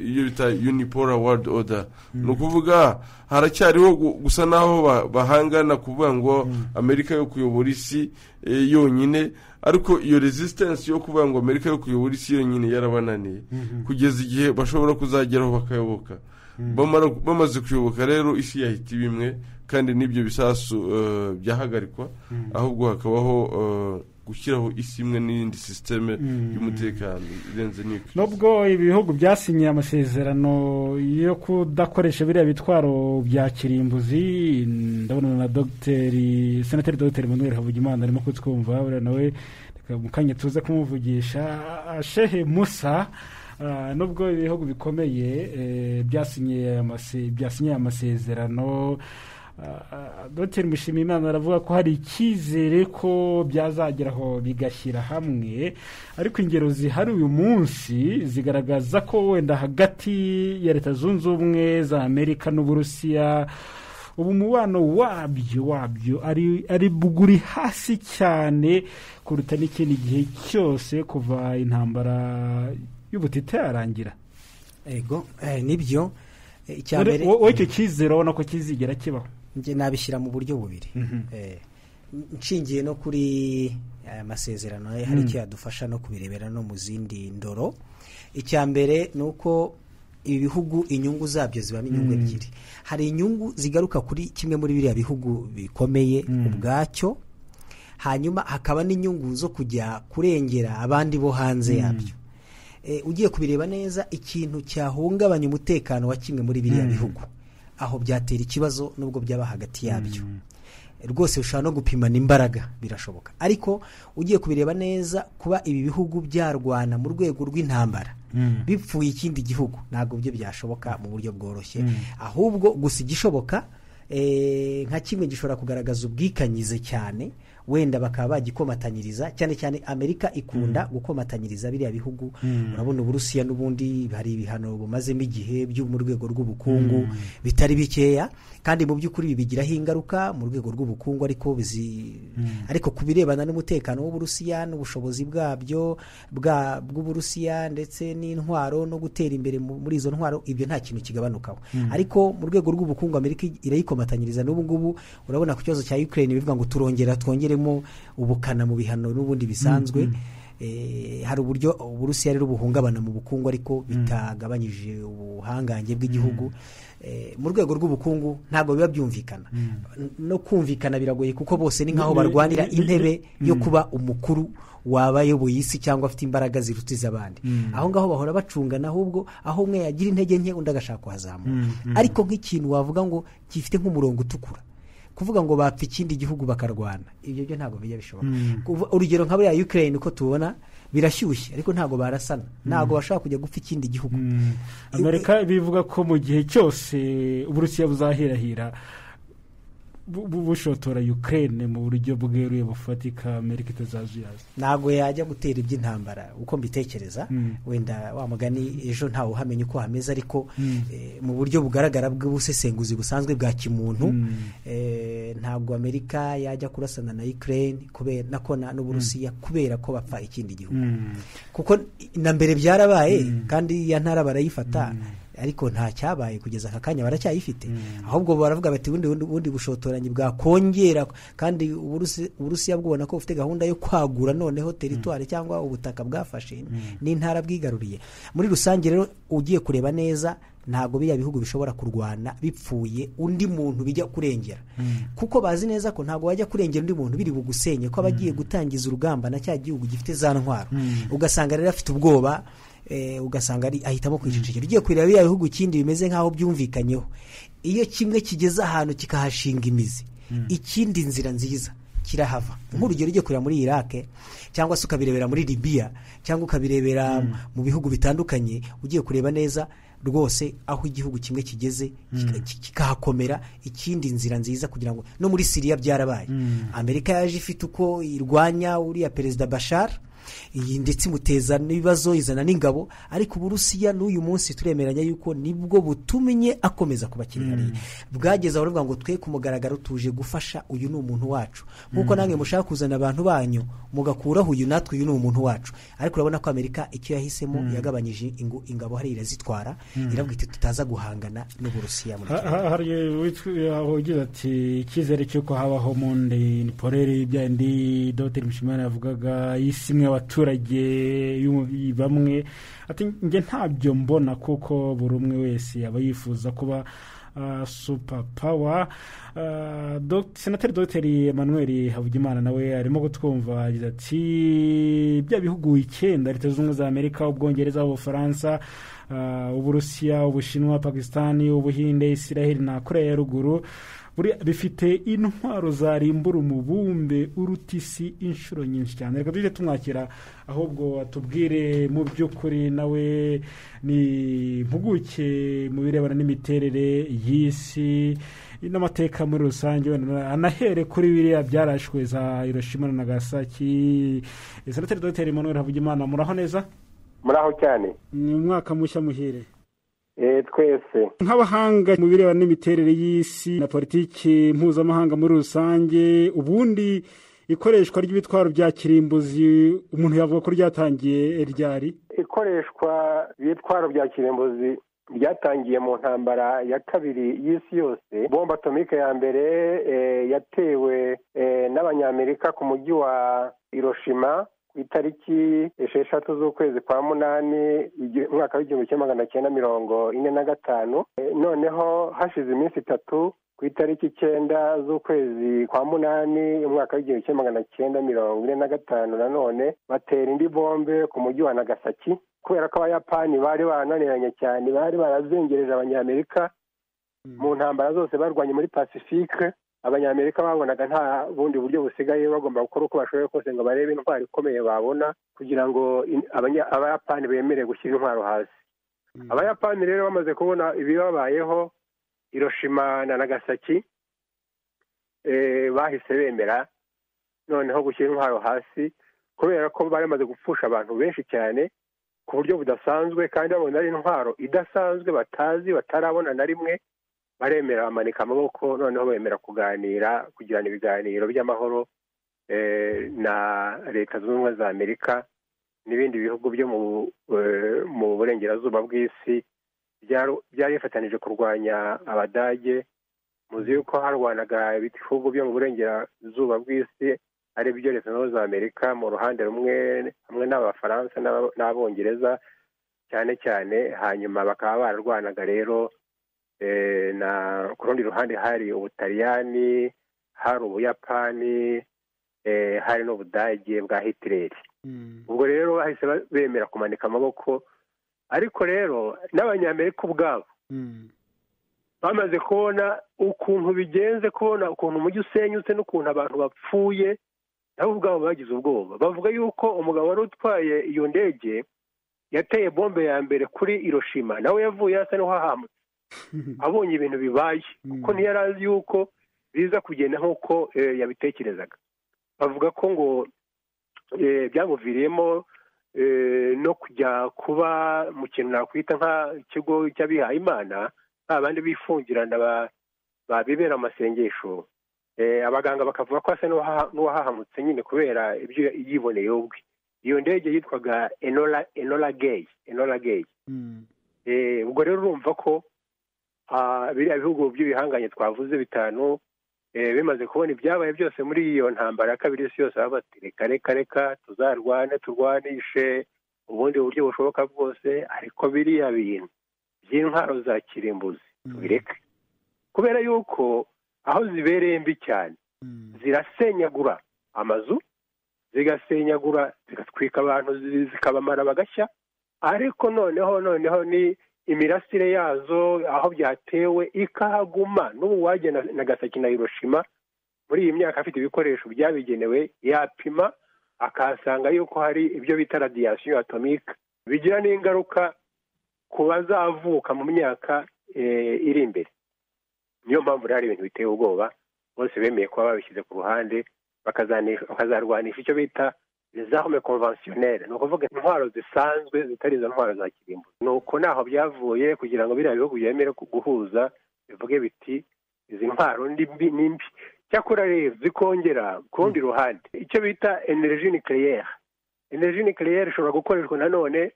iyo bita unipolar world order. Ni ukuvuga haracyariho gusa naho bahangana kuvuga ngo Amerika yo kuyobora isi yonyine, ariko iyo resistance yo kuvuga ngo Amerika yo kuyobora isi yonyine yarabananiye kugeza igihe bashobora kuzageraho bakayoboka. Bamaze kuyoboka rero isi yahita bimwe, kandi n'ibyo bisasu byahagarikwa, ahubwo hakabaho gushyiraho isi imwe n'indi systeme y'umutekano irenze n'iki. Nubwo ibihugu byasinyiye amasezerano yo kudakoresha biriya bitwaro bya kirimbuzi, ndabona na Senateri Dr. Emmanuel Havugimana arimo kutwumva, buriya nawe mu kanya tuze kumuvugisha. Shehe Musa, nubwo ibihugu bikomeye byasinyiye amasezerano, Dr. Mushimiyimana aravuga ko hari icyizere ko byazageraho bigashyira hamwe, ariko ingero zihari uyu munsi zigaragaza ko wenda hagati ya Leta Zunze Ubumwe za Amerika n'Uburusiya ubu umubano wabyo ari buguri hasi cyane kuruta n'ikindi gihe cyose kuva intambara y'ubutita yarangira. Ego nibyo. Icyambere wowe icyo cyizere ubona ko kizigera kibaho? Nge nabishyira mu buryo bubiri. Nshingiye no kuri aya masezerano hari icyo yadufasha no kubirebera no mu zindi ndoro. Icyambere ni uko ibi bihugu inyungu zabyo zibamo inyungu ebyiri. Hari inyungu zigaruka kuri kimwe muri biriya bihugu bikomeye ubwacyo, hanyuma hakaba n'inyungu zo kujya kurengera abandi bo hanze yabyo. Ugiye kubireba neza, ikintu cyahungabanya umutekano wa kimwe muri biriya bihugu, aho byatera ikibazo nubwo byaba hagati yabyo. Rwose ushaka no gupimana imbaraga birashoboka, ariko ugiye kubireba neza, kuba ibi bihugu byarwana mu rwego rw'intambara bipfuye ikindi gihugu ntabwo byo byashoboka mu buryo bworoshye. Ahubwo gusa igishoboka nka kimwe gishobora kugaragaza ubwikanyize cyane, wenda bakaba bagikomatanyiriza, cyane cyane Amerika ikunda gukomatanyiriza biriya bihugu. Urabona Uburusiya n'ubundi hari ibihano bumazemo igihe byo mu rwego rw'ubukungu bitari bikeya, kandi mu by'ukuri bigiraho ingaruka mu rwego rw'ubukungu, ariko kubirebana n'umutekano w'Uburusiya n'ubushobozi bwabyo bw'Uburusiya ndetse n'intwaro no gutera imbere muri izo ntwaro, ibyo nta kintu kigabanukaho. Ariko mu rwego rw'ubukungu Amerika irayikomatanyiriza. N'ubu ngubu urabona ku kibazo cya Ukraine bivuga ngo twongeremo ubukana mu bihano n'ubundi bisanzwe. Hari uburyo Uburusiya rero buhungabana mu bukungu, ariko bitagabanyije ubuhangange bw'igihugu. Mu rwego rw'ubukungu ntabwo biba byumvikana, no kumvikana biragoye, kuko bose ni nkaho barwanira intebe yo kuba umukuru wabayoboye isi cyangwa afite imbaraga ziruta iz'abandi. Aho ngaho bahora bacungana, ahubwo aho umwe yagira intege nke undi agashaka kuhazamura. Ariko nk'ikintu wavuga ngo gifite nk'umurongo utukura, kuvuga ngo bapfa ikindi gihugu bakarwana, ibyo byo ntabwo bijya bishoboka. Urugero nka buriya Ukraine uko tubona, birashyushye ariko ntabwo barasana ntabwo bashaka kujya gupfa ikindi gihugu. Amerika bivuga ko mu gihe cyose Uburusiya buzahirahira bushotora Ukraine mu buryo bweruye bufatika, Amerika itazazuyaza. Ntabwo yajya gutera iby'intambara uko mbitekereza, wenda wa mugani ejo ntawe uhamenya uko hameze, ariko mu buryo bugaragara bw'ubusesenguzi busanzwe bwa kimuntu, ntabwo Amerika yajya kurasana na Ukraine kubera nakona n'Uburusiya kubera ko bapfa ikindi gihugu, kuko na mbere byarabaye kandi ya ntara barayifata, ariko nta cyabaye kugeza aka kanya baracyayifite. Ahubwo baravuga bati ubundi bushotoranyi bwakongera, kandi Uburusiya bwubona ko bufite gahunda yo kwagura noneho teritwari cyangwa ubutaka bwafashe n'intara bwigaruriye. Muri rusange rero ugiye kureba neza, ntabwo biya bihugu bishobora kurwana bipfuye undi muntu bijya kurengera, kuko bazi neza ko ntabwo wajya kurengera undi muntu biri bugusenye, ko abagiye gutangiza urugamba na cya gihugu gifite za ntwaro. Ugasanga rero afite ubwoba, ugasanga ahitamo kwicecekera. Ugiye kureba biya bihugu ikindi bimeze nk'aho byumvikanyeho, iyo kimwe kigeze ahantu kikahashinga imizi, ikindi nzira nziza kirahava. Nk'urugero ugiye kureba muri Iraq, cyangwa se ukabirebera muri Libya, cyangwa ukabirebera mu bihugu bitandukanye, ugiye kureba neza rwose aho igihugu kimwe kigeze kikahakomera, ikindi nzira nziza kugira ngo no muri Syria byarabaye. Amerika yaje ifite uko irwanya uriya Perezida Bashar, iyi ndetse imuteza n'ibibazo, izana n'ingabo, ariko Uburusiya n'uyu munsi turemeranya yuko nibwo butumye akomeza kuba kirihariye. Bwageze aho bavuga ngo twe ku mugaragaro tuje gufasha, uyu ni umuntu wacu, nk'uko namwe mushaka kuzana abantu banyu mugakuraho uyu, natwe uyu ni umuntu wacu. Ariko urabona ko Amerika icyo yahisemo, yagabanyije ingabo hari irazitwara, iravuga iti tutaza guhangana n'Uburusiya. Hari ugira ati icyizere cy'uko habaho monde porere byandi Dr. Mushimana yavugaga isi imwe abaturage bamwe, ati nge ntabyo mbona, kuko buri umwe wese aba yifuza kuba super power. Senateri Dr. Emmanuel Havugimana nawe arimo gutwumva, agize ati bya bihugu 9 Leta Zunze Ubumwe za Amerika, Ubwongereza, Ubufaransa, Uburusiya, Ubushinwa, Pakistani, Ubuhinde, Israel na Korea ya Ruguru bifite intwaro zarimbura umubumbe urutisi inshuro nyinshi cyane. Reka tujye tumwakira ahubwo atubwire mu by'ukuri, nawe ni impuguke mu birebana n'imiterere y'isi n'amateka muri rusange, anahere kuri biriya byarashwe za Hiroshima na Nagasaki. Senateri Dr. Emmanuel Havugimana, muraho neza? Muraho cyane. Ni umwaka mushya muhire. Twese nk'abahanga mu birebana n'imiterere y'isi na politiki mpuzamahanga muri rusange, ubundi ikoreshwa ry'ibitwaro bya kirimbuzi umuntu yavuga ko ryatangiye ryari? Ikoreshwa ry'ibitwaro bya kirimbuzi ryatangiye mu ntambara ya kabiri y'isi yose. Bomba atomike ya mbere yatewe n'Abanyamerika ku mujyi wa Hiroshima itariki 6 z'ukwezi kwa munani umwaka w'1945. Noneho hashize iminsi 3 ku itariki 9 z'ukwezi kwa munani umwaka w'1945 nanone batera indi bombe ku mujyi wa Nagasaki, kubera ko Abayapani bari barananiranye cyane, bari barazengereje Abanyamerika mu ntambara zose barwanye muri Pacifique. Abanyamerika babonaga nta bundi buryo busigaye, bagomba gukora uko bashoboye kose ngo barebe intwaro ikomeye babona kugira ngo Abayapani bemere gushyira intwaro hasi. Abayapani rero bamaze kubona ibibabayeho Hiroshima na Nagasaki, bahise bemera noneho gushyira intwaro hasi, kubera ko bari bamaze gupfusha abantu benshi cyane ku buryo budasanzwe, kandi babona ari intwaro idasanzwe batazi, batarabona na rimwe. Baremera bamanika amaboko, noneho bemera kuganira, kugirana ibiganiro by'amahoro na Leta Zunze Ubumwe za Amerika n'ibindi bihugu byo mu burengerazuba bw'isi byari bifatanije kurwanya Abadage. Muzi yuko harwanaga ibihugu byo mu burengerazuba bw'isi ari byo Leta Zunze Ubumwe za Amerika mu ruhande rumwe, hamwe n'Abafaransa n'Abongereza cyane cyane, hanyuma bakaba bararwanaga rero na ku rundi ruhande hari Ubutaliyani, hari Ubuyapani, hari n'Ubudage bwa Hitler. Ubwo rero bahise bemera kumanika amaboko, ariko rero n'Abanyamerika ubwabo bamaze kubona ukuntu bigenze, kubona ukuntu umujyi usenyutse n'ukuntu abantu bapfuye, nabo ubwabo bagize ubwoba. Bavuga yuko umugabo wari utwaye iyo ndege yateye bombe ya mbere kuri Hiroshima, nawe yavuye asa n'uhahamutse abonye ibintu bibaye, kuko ntiyari azi yuko biza kugenda nk'uko yabitekerezaga. Bavuga ko ngo byamuviriyemo no kujya kuba mu kintu nakwita nk'ikigo cy'abihaye Imana, abandi bifungirana babibera amasengesho. Abaganga bakavuga ko asa n'uwahahamutse nyine kubera ibyo yiboneye ubwe. Iyo ndege yitwaga Enola Gay. Ubwo rero urumva ko biriya bihugu by'ibihanganye twavuze bitanu bimaze kubona ibyabaye byose muri iyo ntambara ya kabiri y'isi yose, bati reka turwanishe ubundi buryo bushoboka bwose, ariko biriya bintu by'intwaro za kirimbuzi tubireke, kubera yuko aho zibereye mbi cyane zirasenyagura amazu, zigasenyagura zigatwika abantu, zikabamara bagashya, ariko noneho ni imirasire yazo aho byatewe ikahaguma. N'ubu wajya Nagasaki na Hiroshima muri iyi myaka afite ibikoresho byabigenewe, yapima akahasanga yuko hari ibyo bita radiation atomique bigira n'ingaruka ku bazavuka mu myaka iri imbere. Niyo mpamvu rero ibintu biteye ubwoba, bose bemeye kuba babishyize ku ruhande, bakazarwanisha icyo bita les armes conventionnelles, ni ukuvuga intwaro zisanzwe zitari izo ntwaro za kirimbuzi. Nuko naho byavuye kugira ngo biriya bihugu byemere guhuza, bivuge biti izi ntwaro ni mbi. Cyakora rero zikongera ku rundi ruhande icyo bita energie nucléaire. Energie nucléaire ishobora gukoreshwa nanone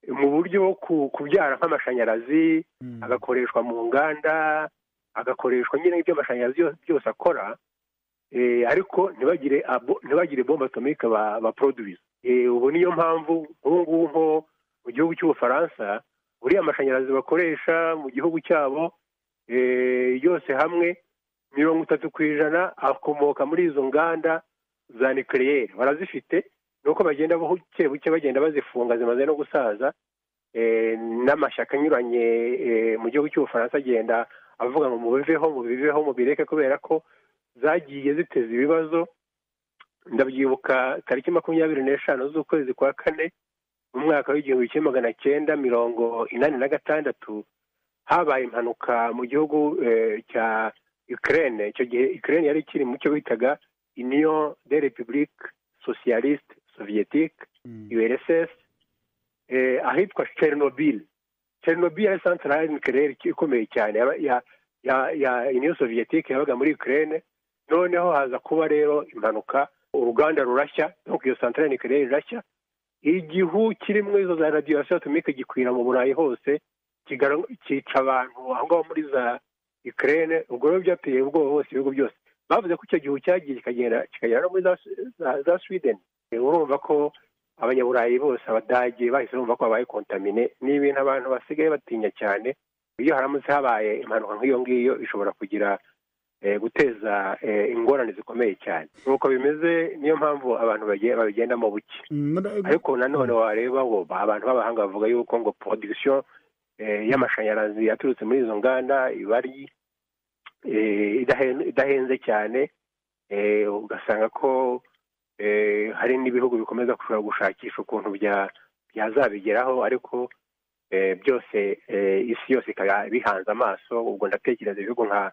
mu buryo bwo kubyara nk'amashanyarazi, agakoreshwa mu nganda, agakoreshwa nyine ibyo amashanyarazi byose akora, ariko ntibagire bombe atomike baproduise. Ubu niyo mpamvu nk'ubu nko mu gihugu cy'Ubufaransa buriya amashanyarazi bakoresha mu gihugu cyabo yose hamwe 30% akomoka muri izo nganda za nucléaire. Barazifite, nuko bagenda buke bagenda bazifunga, zimaze no gusaza. N'amashyaka anyuranye mu gihugu cy'Ubufaransa agenda avuga ngo mubiveho mubireke, kubera ko zagiye ziteza ibibazo. Ndabyibuka tariki 25 z'ukwezi kwa kane mu mwaka w'1986 habaye impanuka mu gihugu cya Ukraine. Icyo gihe Ukraine yari ikiri mu cyo bitaga Union des Républiques Socialistes Soviétiques, URSS, ahitwa Chernobyl ari centrale nucléaire ikomeye cyane ya Union Soviétique yabaga muri Ukraine. Noneho haza kuba rero impanuka, uruganda rurashya, donc iyo centrale nucléaire irashya, igihu kirimo izo za radiation atomique gikwira mu Burayi hose, kica abantu aho ngaho muri za Ukraine. Ubwo rero byateye ubwoba hose, ibihugu byose bavuze ko icyo gihu cyagiye kikagera no muri za Sweden. Urumva ko abanyaburayi bose, abadage bahise bumva ko babaye contamine. Ni ibintu abantu basigaye batinya cyane. Iyo haramutse habaye impanuka nk'iyo ngiyo ishobora kugira guteza ingorane zikomeye cyane. Nuko bimeze, niyo mpamvu abantu babigendamo buke. Ariko nanone wareba ngo abantu b'abahanga bavuga yuko ngo production y'amashanyarazi yaturutse muri izo nganda iba ari idahenze cyane. Ugasanga ko hari n'ibihugu bikomeza gushakisha ukuntu byazabigeraho, ariko byose isi yose ikaba bihanze amaso. Ubwo ndatekereza ibihugu nka,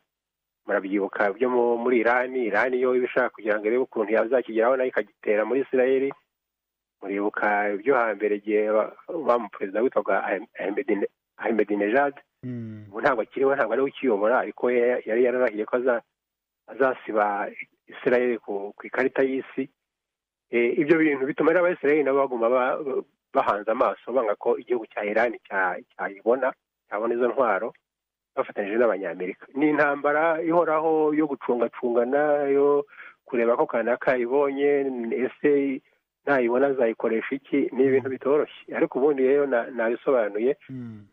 murabyibuka byo muri Irani yo ibishaka kugira ngo irebe ukuntu yazakigeraho nayo ikagitera muri Israel. Muribuka ibyo hambere igihe bamuperezida witwaga Ahmadinejad, ubu ntabwo akiriho, ntabwo ari we ukiyobora, ariko yari yararahiye ko azasiba Israel ku ikarita y'isi. Ibyo bintu bituma rero Abayisiraheli nabo baguma bahanze amaso, banga ko igihugu cya Irani cyabona izo ntwaro, bafatanyije n'Abanyamerika. Ni intambara ihoraho yo gucungacungana, yo kureba ko kanaka ibonye, ese nayibona azayikoresha iki. Ni ibintu bitoroshye, ariko ubundi rero nabisobanuye.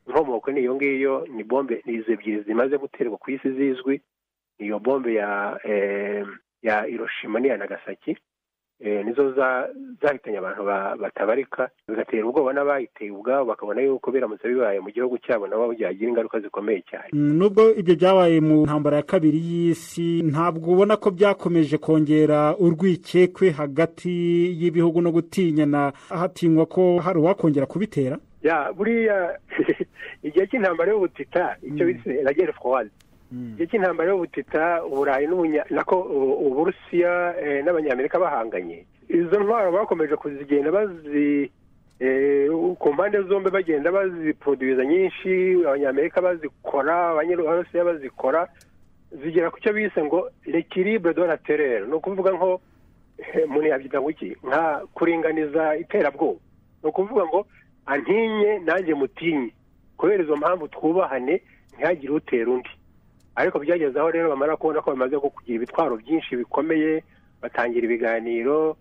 Inkomoko ni iyo ngiyo, ni bombe izi ebyiri zimaze guterwa ku isi zizwi, iyo bombe ya Hiroshima n'iya Nagasaki. nizo zahitanye abantu batabarika, bigatera ubwoba n'abayiteye ubwabo, bakabona yuko biramutse bibaye mu gihugu cyabo nabo byagira ingaruka zikomeye cyane. Nubwo ibyo byabaye mu ntambara ya kabiri y'isi, ntabwo ubona ko byakomeje kongera urwikekwe hagati y'ibihugu no gutinyana, hatinywa ko hari uwakongera kubitera? Buriya igihe cy'intambara y'ubutita, icyo bise la guerre froide, igihe cy'intambara y'ubutita, uburayi uburusiya n'abanyamerika bahanganye, izo ntwaro bakomeje kuzigenda ku mpande zombi bagenda baziproduza nyinshi, abanyamerika bazikora, abanyarusiya bazikora, zigera ku cyo bise ngo l'équilibre de la terreur. Ni ukuvuga nko umuntu yabyita iki, nka kuringaniza iterabwoba. Ni ukuvuga ngo antinye nanjye mutinye, kubera izo mpamvu twubahane, ntihagire utera undi. Ariko byageze aho rero bamara kubona ko bamaze kugira ibitwaro byinshi bikomeye, batangira ibiganiro,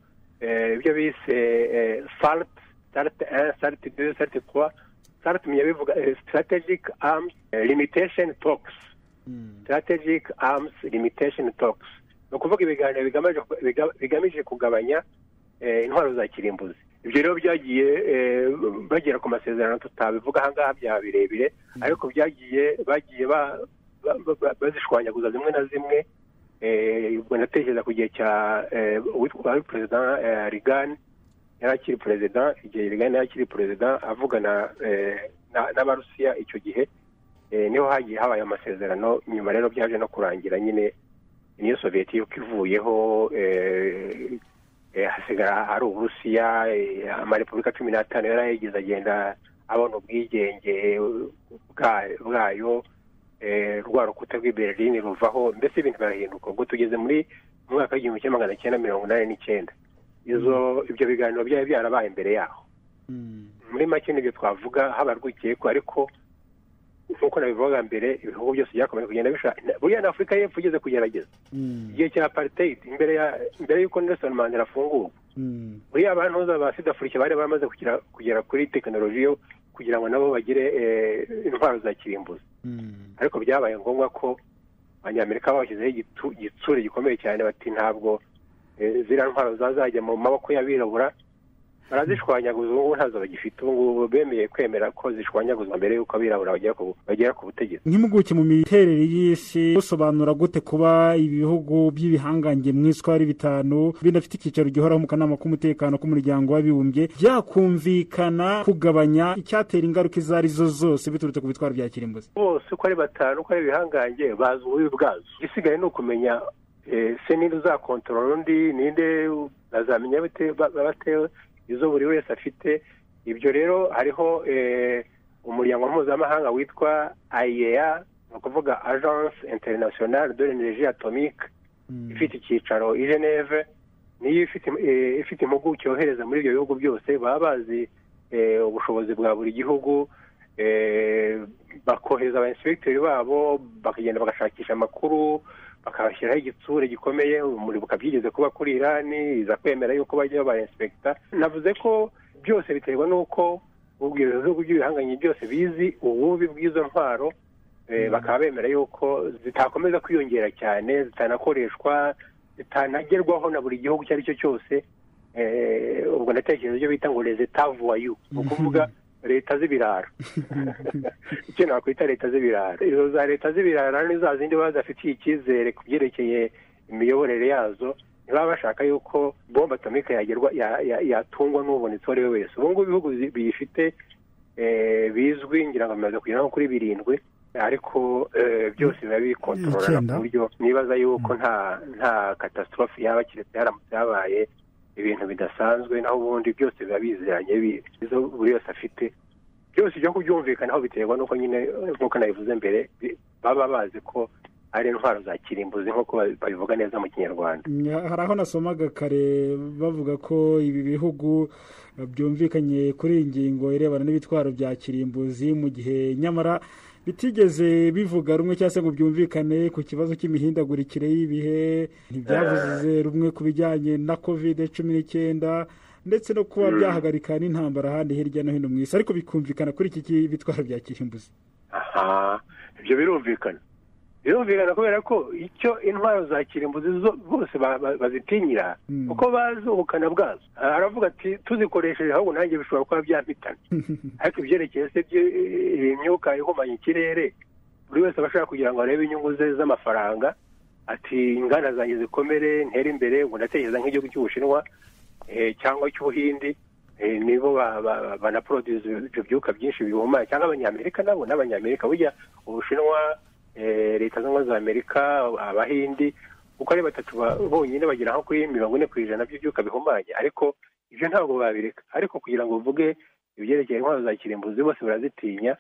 ibyo bise SALT 1, SALT 2, SALT 3. SALT bivuga Strategic Arms Limitation Talks. Strategic Arms Limitation Talks. Ni ukuvuga ibiganiro bigamije kugabanya intwaro za kirimbuzi. Ibyo rero byagiye bagera ku masezerano tutabivuga ahangaha bya birebire, ariko bagiye bazishwanyaguza zimwe na zimwe. Ubwo natekereza ku gihe cya witwa perezida Reagan, yari akiri perezida, igihe Reagan yari akiri perezida avugana n'abarusiya, icyo gihe niho hagiye habaye amasezerano. Nyuma rero byaje no kurangira nyine niyo Soviet yuko ivuyeho, hasigara ari uburusiya. Amarepubulika 15 yari yagize agenda abona ubwigenge bwayo, rwa rukuta rw'i Berlin ruvaho, mbese ibintu birahinduka. Ubwo tugeze muri mwaka w'1989. Ibyo biganiro byari byarabaye imbere yaho. Muri make nibyo twavuga haba rwikeko, ariko nk'uko nabivuga mbere, ibihugu byose byakomeje kugenda bishaka. Buriya na Afurika y'Epfo igeze kugerageza igihe cya apartheid, imbere y'uko Nelson Mandela afungurwa. Buriya abantu ba Sud-Afrique bari bamaze kugera kuri tekinoloji yo kugira ngo nabo bagire intwaro za kirimbuzi, ariko byabaye ngombwa ko abanyamerika bashyizeho igitsure gikomeye cyane, bati ntabwo ziriya ntwaro zazajya mu maboko y'abirabura, barazishwanyaguza. Ubu ntazo bagifite, ubu bemeye kwemera ko zishwanyaguzwa mbere y'uko abirabura bagera ku butegetsi. Nk'impuguke mu miterere y'isi, usobanura gute kuba ibihugu by'ibihangange mu isi ari 5 binafite icyicaro gihoraho mu kanama k'umutekano k'umuryango w'abibumbye byakumvikana kugabanya icyatera ingaruka izo arizo zose biturutse ku bitwaro bya kirimbuzi? Bose uko ari 5, uko ari ibihangange, bazi ububi bwazo. Igisigaye ni ukumenya se ninde uzakontorora undi, ninde azamenya batewe izo buri wese afite. Ibyo rero hariho umuryango mpuzamahanga witwa IAEA, ni ukuvuga Agence Internationale de l'Énergie Atomique, ifite icyicaro i Geneve. Niyo ifite impuguke yohereza muri ibyo bihugu byose, baba bazi ubushobozi bwa buri gihugu, bakohereza aba-inspecteurs babo, bakagenda bagashakisha amakuru, bakabashyiraho igitsure gikomeye. Umuriro bukabyigeze kuba kuri Irani, iza kwemera yuko bajya ba-inspector. Navuze ko byose biterwa n'uko ibihugu by'ibihanganye byose bizi ububi bw'izo ntwaro, bakaba bemera yuko zitakomeza kwiyongera cyane, zitanakoreshwa, zitanagerwaho na buri gihugu icyo ari cyo cyose. Ubwo natekereza ibyo bita ngo les états voyous, ni ukuvuga leta z'ibirara. Icyo nakwita leta z'ibirara. Izo za leta z'ibirara ni za zindi baba zafitiye icyizere ku byerekeye imiyoborere yazo, ntibaba bashaka yuko bomba atomike yatungwa n'ubonetse uwo ari we wese. Ubu ngubu ibihugu biyifite bizwi, ngira ngo bimaze kugera nko kuri 7, ariko byose biba bikontorora ku buryo nibaza yuko nta catastrophe yaba kiretse haramutse habaye ibintu bidasanzwe. naho ubundi byose biba biziranye, izo buri wese afite, byose byo kubyumvikanaho biterwa n'uko nyine nk'uko nabivuze mbere, baba bazi ko ari intwaro za kirimbuzi nk'uko babivuga neza mu Kinyarwanda. Hari aho nasomaga kare bavuga ko ibi bihugu byumvikanye kuri iyi ngingo irebana n'ibitwaro bya kirimbuzi, mu gihe nyamara bitigeze bivuga rumwe cyangwa se ngo byumvikane ku kibazo cy'imihindagurikire y'ibihe, ntibyavuze rumwe ku bijyanye na COVID-19 ndetse no kuba byahagarika n'intambara ahandi hirya no hino mu isi, ariko bikumvikana kuri iki bitwaro bya kirimbuzi. Ibyo birumvikana. birumvikana kubera ko icyo intwaro za kirimbuzi bose bazitinyira kuko bazi ubukana bwazo. Aravuga ati tuzikoresheje ahubwo nanjye bishobora kuba byampitana. Ariko ibyerekeye se imyuka ihumanya ikirere buri wese aba ashaka kugira ngo arebe inyungu ze z'amafaranga, ati inganda zanjye zikomere ntere imbere, ngo ndatekereza nk'igihugu cy'Ubushinwa cyangwa cy'Ubuhindi nibo banaproduce ibyo byuka byinshi bihumanya, cyangwa Abanyamerika nabo n'Abanyamerika. Burya Ubushinwa, Leta Zunze Ubumwe za Amerika, Abahindi uko ari batatu bonyine bagira nko kuri 40% by'ibyuka bihumanya, ariko ibyo ntabwo babireka. Ariko kugira ngo uvuge ibyerekeye intwaro za kirimbuzi bose barazitinya,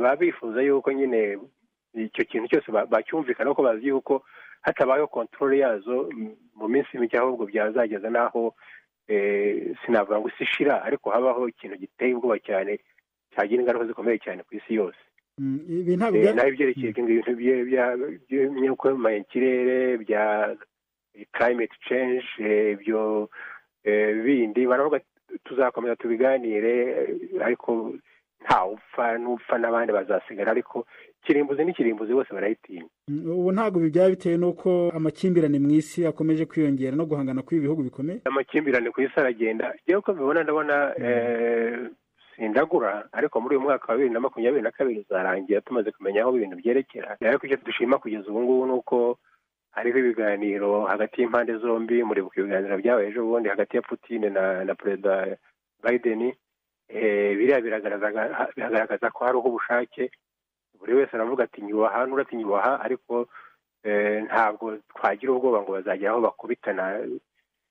baba bifuza yuko nyine icyo kintu cyose bacyumvikana ko bazi yuko hatabayeho kontrole yazo mu minsi mike ahubwo byazageza n'aho sinavuga ngo isishira, ariko habaho ikintu giteye ubwoba cyane cyagira ingaruka zikomeye cyane ku isi yose. Naho ibyerekeye ibintu by'imyuka ihumanya ikirere bya climate change, ibyo bindi baravuga tuzakomeza tubiganire, ariko ntawupfa n'upfa n'abandi bazasigara, ariko kirimbuzi n'ikirimbuzi bose barayitinya. Ubu ntabwo byaba bitewe n'uko amakimbirane mu isi akomeje kwiyongera no guhangana kw'ibihugu bikomeye. Amakimbirane ku isi aragenda, yewe uko mbibona ndabona sindagura, ariko muri uyu mwaka wa 2022 uzarangira tumaze kumenya aho ibintu byerekera. Ariko icyo dushima kugeza ubu ngubu ni uko hariho ibiganiro hagati y'impande zombi. Muribuka ibiganiro byabaye ejo bundi hagati ya Putin na Perezida Biden. Biriya biragaragaza ko hariho ubushake. Buri wese aravuga ati nyubaha n'uratinyubaha, ariko ntabwo twagira ubwoba ngo bazagera aho bakubitana.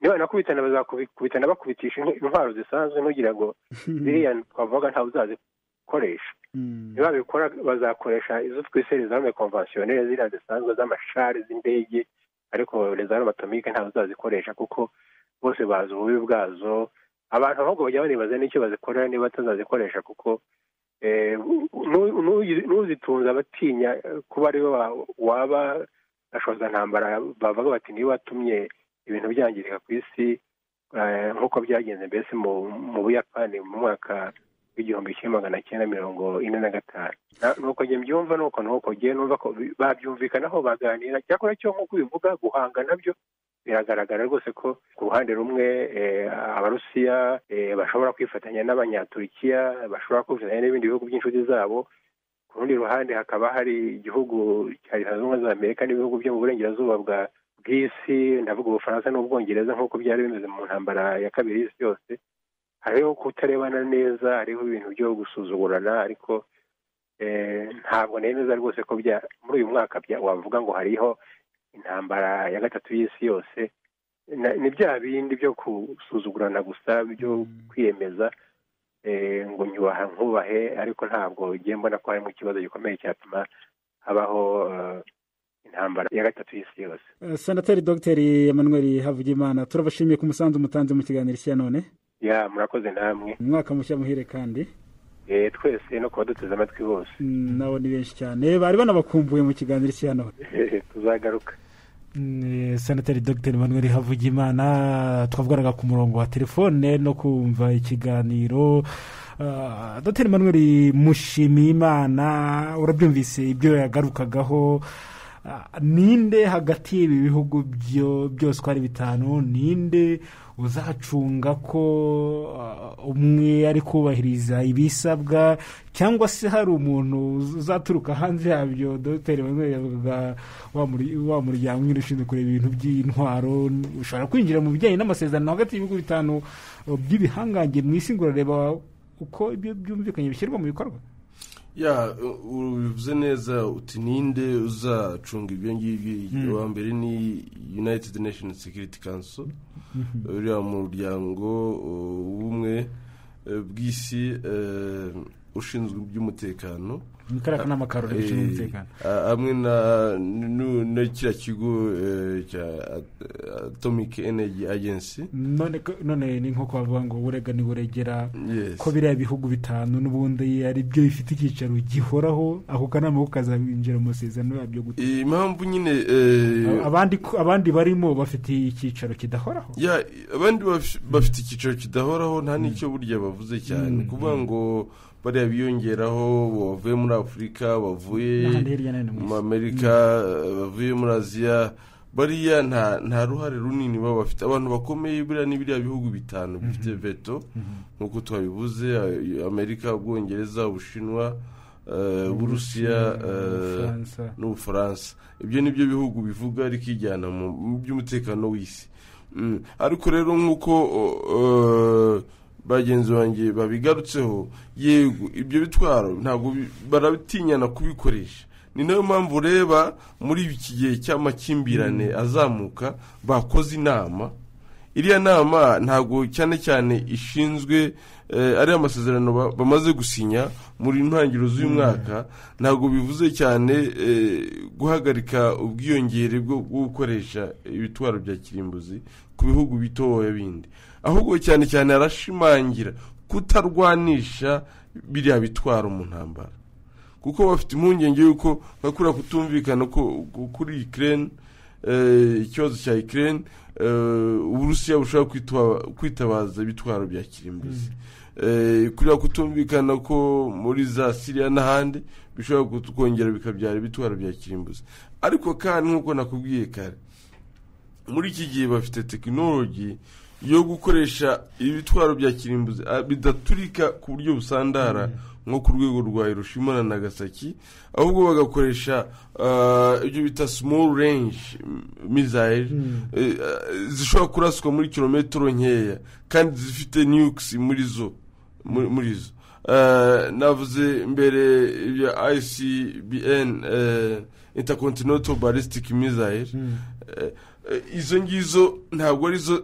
Niba nakubitana bazakubitana bakubitisha intwaro zisanzwe, nugira ngo biriya twavuga ntawe uzazikoresha. Niba bikora bazakoresha izo twise les armes conventionnelles, ziriya zisanzwe z'amashari z'indege, ariko les armes atomiques ntawe uzazikoresha kuko bose bazi ububi bwazo. Abantu ahubwo bajya banibaza n'icyo bazikorera niba batazazikoresha, kuko n'uzitunze abatinya kuba ariwe waba ashoza ntambara. Bavuga bati niba watumye ibintu byangirika ku isi nk'uko byagenze mbese mu Buyapani mu mwaka w'1945. Nuko njye mbyumva, nuko njye numva ko babyumvikanaho baganira. Cyakora cyo nk'uko bivuga guhanga nabyo biragaragara rwose ko ku ruhande rumwe Abarusiya bashobora kwifatanya n'Abanyaturikiya, bashobora kwifatanya n'ibindi bihugu by'inshuti zabo. Ku rundi ruhande hakaba hari igihugu cya Leta Zunze Ubumwe za Amerika n'ibihugu byo mu burengerazuba bw'isi, ndavuga Ubufaransa n'Ubwongereza, nk'uko byari bimeze mu ntambara ya kabiri y'isi yose. Hariho kutarebana neza, hariho ibintu byo gusuzugurana, ariko ntabwo nemeza rwose ko muri uyu mwaka wavuga ngo hariho intambara ya gatatu y'isi yose. Ni bya bindi byo gusuzugurana gusa, byo kwiyemeza ngo nyubaha nkubahe, ariko ntabwo ugiye mbona ko harimo ikibazo gikomeye cyatuma habaho intambara ya gatatu y'isi yose. Senateri Dr Emmanuel Havugimana, turabashimiye ku musanzu mutanze mu kiganiro cya none. Murakoze namwe. Umwaka mushya muhire kandi. Twese no kuba duteze amatwi bose. Nabo ni benshi cyane bari banabakumbuye mu kiganiro cya none. Tuzagaruka. Senateri Dr Emmanuel Havugimana twavuganaga ku murongo wa telefone no kumva ikiganiro. Dr Emmanuel Mushimiyimana, urabyumvise ibyo yagarukagaho. Ninde hagati y'ibi bihugu byose ko ari bitanu, ninde uzacunga ko umwe ari kubahiriza ibisabwa, cyangwa se hari umuntu uzaturuka hanze yabyo? Dr Emmanuel yavugaga wa muryango nyine ushinzwe kureba ibintu by'intwaro ushobora kwinjira mu bijyanye n'amasezerano hagati y'ibihugu bitanu by'ibihangange mu isi, ngo urareba uko ibyo byumvikanye bishyirwa mu bikorwa. Ubivuze neza uti ninde uzacunga ibyo ngibyo. Wa mbere ni United Nations Security Council, uriya muryango w'ubumwe bw'isi ushinzwe iby'umutekano, n'akanama ka Loni gashinzwe umutekano, hamwe na kiriya kigo cya Atomic Energy Agency. None ni nko kuvuga ngo urega ni buregera ko biriya bihugu bitanu n'ubundi ari byo bifite icyicaro gihoraho, ako kanama ko kazabinjira mu masezerano yabyo gute? Impamvu nyine abandi barimo bafite icyicaro kidahoraho. Abandi bafite icyicaro kidahoraho, nta n'icyo burya bavuze cyane kuvuga ngo bariya biyongeraho bavuye muri Afurika, bavuye mu Amerika, bavuye muri Aziya, bariya nta ruhare runini baba bafite. Abantu bakomeye buriya ni biriya bihugu bitanu bifite veto nk'uko twabivuze: Amerika, Ubwongereza, Ubushinwa, Uburusiya n'Ubufaransa. Ibyo ni byo bihugu bivuga rikijyana mu by'umutekano w'isi. Ariko rero nk'uko bagenzi banjye babigarutseho, yego ibyo bitwaro ntabwo barabitinyana kubikoresha. Ni nayo mpamvu ureba muri iki gihe cy'amakimbirane azamuka bakoze inama. Iriya nama ntabwo cyane cyane ishinzwe ari amasezerano bamaze gusinya muri ntangiriro z'uyu mwaka, ntabwo bivuze cyane guhagarika ubwiyongere bwo gukoresha ibitwaro bya kirimbuzi ku bihugu bitoya bindi, ahubwo cyane cyane arashimangira kutarwanisha biriya bitwaro mu ntambara, kuko bafite impungenge yuko bakura kutumvikana ko kuri Ukraine, ikibazo cya Ukraine, Uburusiya bushobora kwitabaza ibitwaro bya kirimbuzi, kuriya kutumvikana ko muri za Syria n'ahandi bishobora kongera bikabyara ibitwaro bya kirimbuzi. Ariko kandi nk'uko nakubwiye kare, muri iki gihe bafite tekinoloji yo gukoresha ibitwaro bya kirimbuzi bidaturika ku buryo busandara nko ku rwego rwa Hiroshima na Nagasaki, ahubwo bagakoresha ibyo bita small range missile zishobora kuraswa muri kilometero nkeya kandi zifite nukes muri zo. Navuze mbere ya ICBM, Intercontinental Ballistic Missile. Izo ngizo ntabwo arizo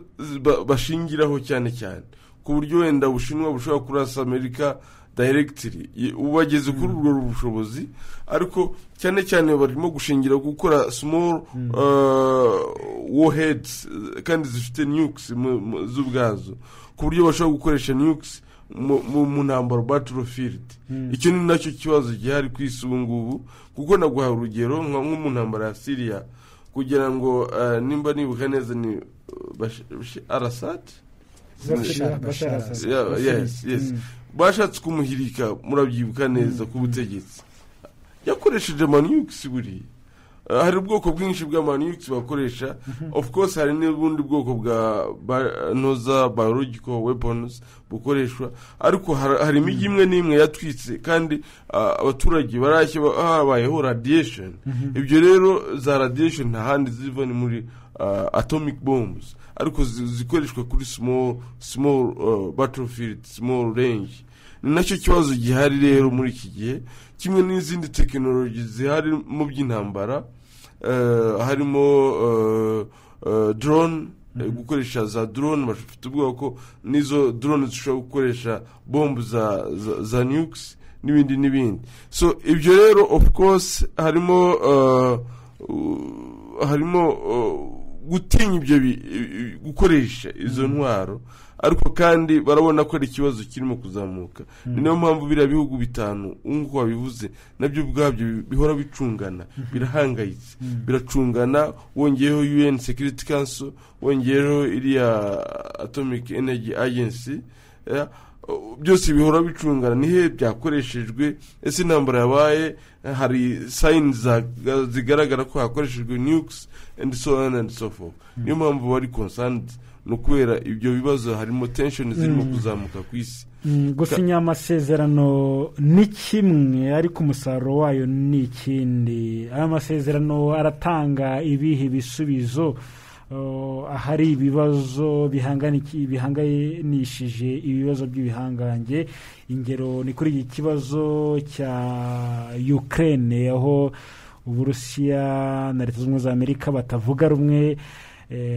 bashingiraho cyane ku buryo wenda Ubushinwa bushobora kurasa Amerika directly, ubageze kuri urwo bushobozi, ariko cyane barimo gushingira gukora small warheads kandi zifite nukes z'ubwazo, ku buryo bashobora gukoresha nukes mu ntambaro battlefield. Icyo ni nacyo kibazo gihari ku isi ubu ngubu, kuko naguha urugero nko mu ntambara ya Syria, kugira ngo nimba nibuka neza ni Assad, yes, bashatse kumuhirika, murabyibuka neza, ku butegetsi yakoresheje manukes. Buri hari ubwoko bwinshi bwa manukes bakoresha, of course hari n'ubundi bwoko bwa noza biological weapons bukoreshwa, ariko hari imijyi imwe n'imwe yatwitse kandi abaturage barashye habayeho radiation. Ibyo rero za radiation nta handi ziva ni muri atomic bombs, ariko zikoreshwa kuri small battlefield, small range. Ni nacyo kibazo gihari rero muri iki gihe, kimwe n'izindi tekinoloji zihari mu by'intambara. Harimo drone, gukoresha za drone. Bafite ubwoba ko nizo drone zishobora gukoresha bombu za nukes n'ibindi. So ibyo rero of course harimo gutinya ibyo gukoresha izo ntwaro, ariko kandi barabona ko ari ikibazo kirimo kuzamuka. Ni nayo mpamvu biriya bihugu bitanu nk'uko wabivuze nabyo ubwabyo bihora bicungana, birahangayitse, biracungana. Wongeyeho UN Security Council, wongeyeho iriya Atomic Energy Agency, byose bihora bicungana. Nihe byakoreshejwe? Ese intambara yabaye, hari signs zigaragara ko hakoreshejwe nukes and so on and so forth. Niyo mpamvu bari concerned no kubera ibyo bibazo, harimo tension zirimo kuzamuka ku isi. Gusinya amasezerano ni kimwe, ariko umusaruro wayo ni ikindi. Aya masezerano aratanga ibihe bisubizo ahari ibibazo bihanganishije ibibazo by'ibihangange? Ingero ni kuri iki kibazo cya Ukraine, aho Uburusiya na Leta Zunze Ubumwe za Amerika batavuga rumwe.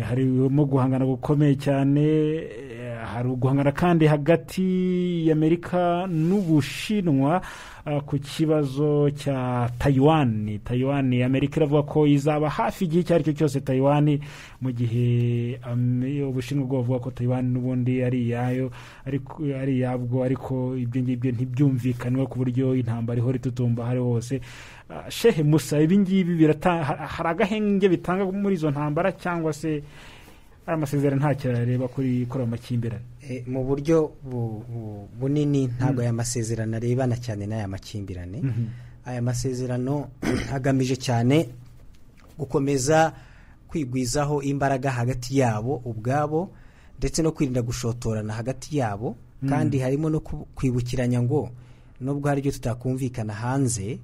Harimo guhangana gukomeye cyane. Hari guhangana kandi hagati y'Amerika n'Ubushinwa ku kibazo cya Taiwan. Amerika iravuga ko izaba hafi igihe icyo ari cyo cyose Taiwan, mu gihe Ubushinwa bwo buvuga ko Taiwan n'ubundi ari iyayo, ari iyabwo, ariko ibyo ngibyo ntibyumvikanwe ku buryo intambara ihora itutumba hari hose. Shehe Musa, ibi ngibi hari agahenge bitanga muri izo ntambara, cyangwa se aya masezerano ntacyo areba kuri amakimbirane mu buryo bunini ntabwo aya masezerano arebana cyane n'aya makimbirane. Aya masezerano agamije cyane gukomeza kwigwizaho imbaraga hagati yabo ubwabo ndetse no kwirinda gushotorana hagati yabo, kandi harimo no kwibukiranya ngo nubwo hari ibyo tutakumvikana hanze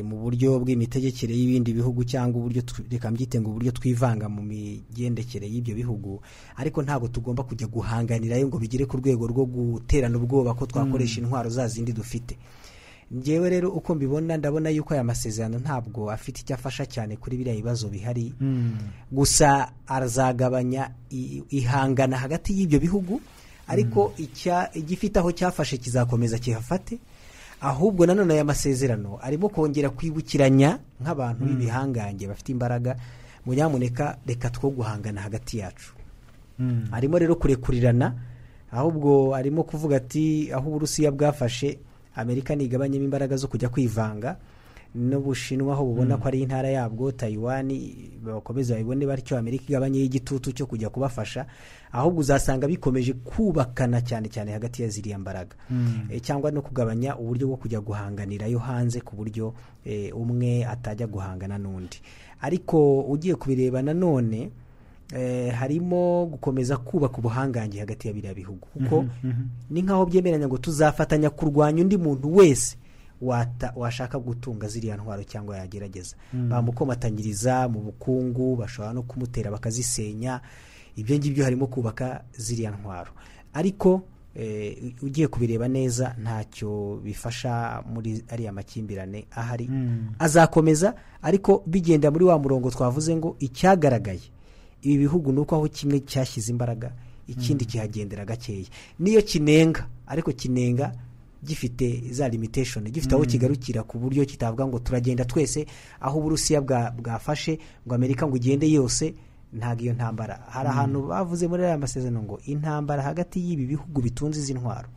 mu buryo bw'imitegekere y'ibindi bihugu cyangwa uburyo reka mbyite ngo uburyo twivanga mu migendekere y'ibyo bihugu, ariko ntabwo tugomba kujya guhanganirayo ngo bigire ku rwego rwo guterana ubwoba ko twakoresha intwaro za zindi dufite. Ngewe rero uko mbibona ndabona yuko aya masezerano ntabwo afite icyo afasha cyane kuri biriya bibazo bihari, gusa azagabanya ihangana hagati y'ibyo bihugu, ariko igifite aho cyafashe kizakomeza kihafate. Ahubwo nanone aya masezerano arimo kongera kwibukiranya nk'abantu b'ibihangange bafite imbaraga, mu nyamuneka reka two guhangana hagati yacu. Arimo rero kurekurirana, ahubwo arimo kuvuga ati aho Uburusiya bwafashe Amerika nigabanyemo imbaraga zo kujya kwivanga, n'Ubushinwa aho bubona ko ari intara yabwo, Taiwan bakomeza babibone batyo, Amerika igabanye y'igitutu cyo kujya kubafasha, ahubwo uzasanga bikomeje kubakana cyane cyane hagati ya ziriya mbaraga, cyangwa no kugabanya uburyo bwo kujya guhanganirayo hanze ku buryo umwe atajya guhangana n'undi. Ariko ugiye kubireba nanone harimo gukomeza kubaka ubuhangange hagati ya biriya bihugu, kuko ni nkaho byemeranya ngo tuzafatanya kurwanya undi muntu wese washaka gutunga ziriya ntwaro cyangwa yagerageza. Bamukomatanyiriza mu bukungu, bashobora no kumutera bakazisenya. Ibyo ngibyo harimo kubaka ziriya ntwaro, ariko ugiye kubireba neza ntacyo bifasha muri ariya makimbirane ahari. Azakomeza, ariko bigenda muri wa murongo twavuze ngo icyagaragaye ibi bihugu nuko aho kimwe cyashyize imbaraga ikindi kihagendera gakeya. Niyo kinenga, ariko kinenga gifite za limitation, gifite aho kigarukira ku buryo kitavuga ngo turagenda twese aho Uburusiya bwafashe ngo Amerika ngo igende yose. Ntabwo iyo ntambara, hari ahantu bavuze muri aya masezerano ngo intambara hagati y'ibi bihugu bitunze izi ntwaro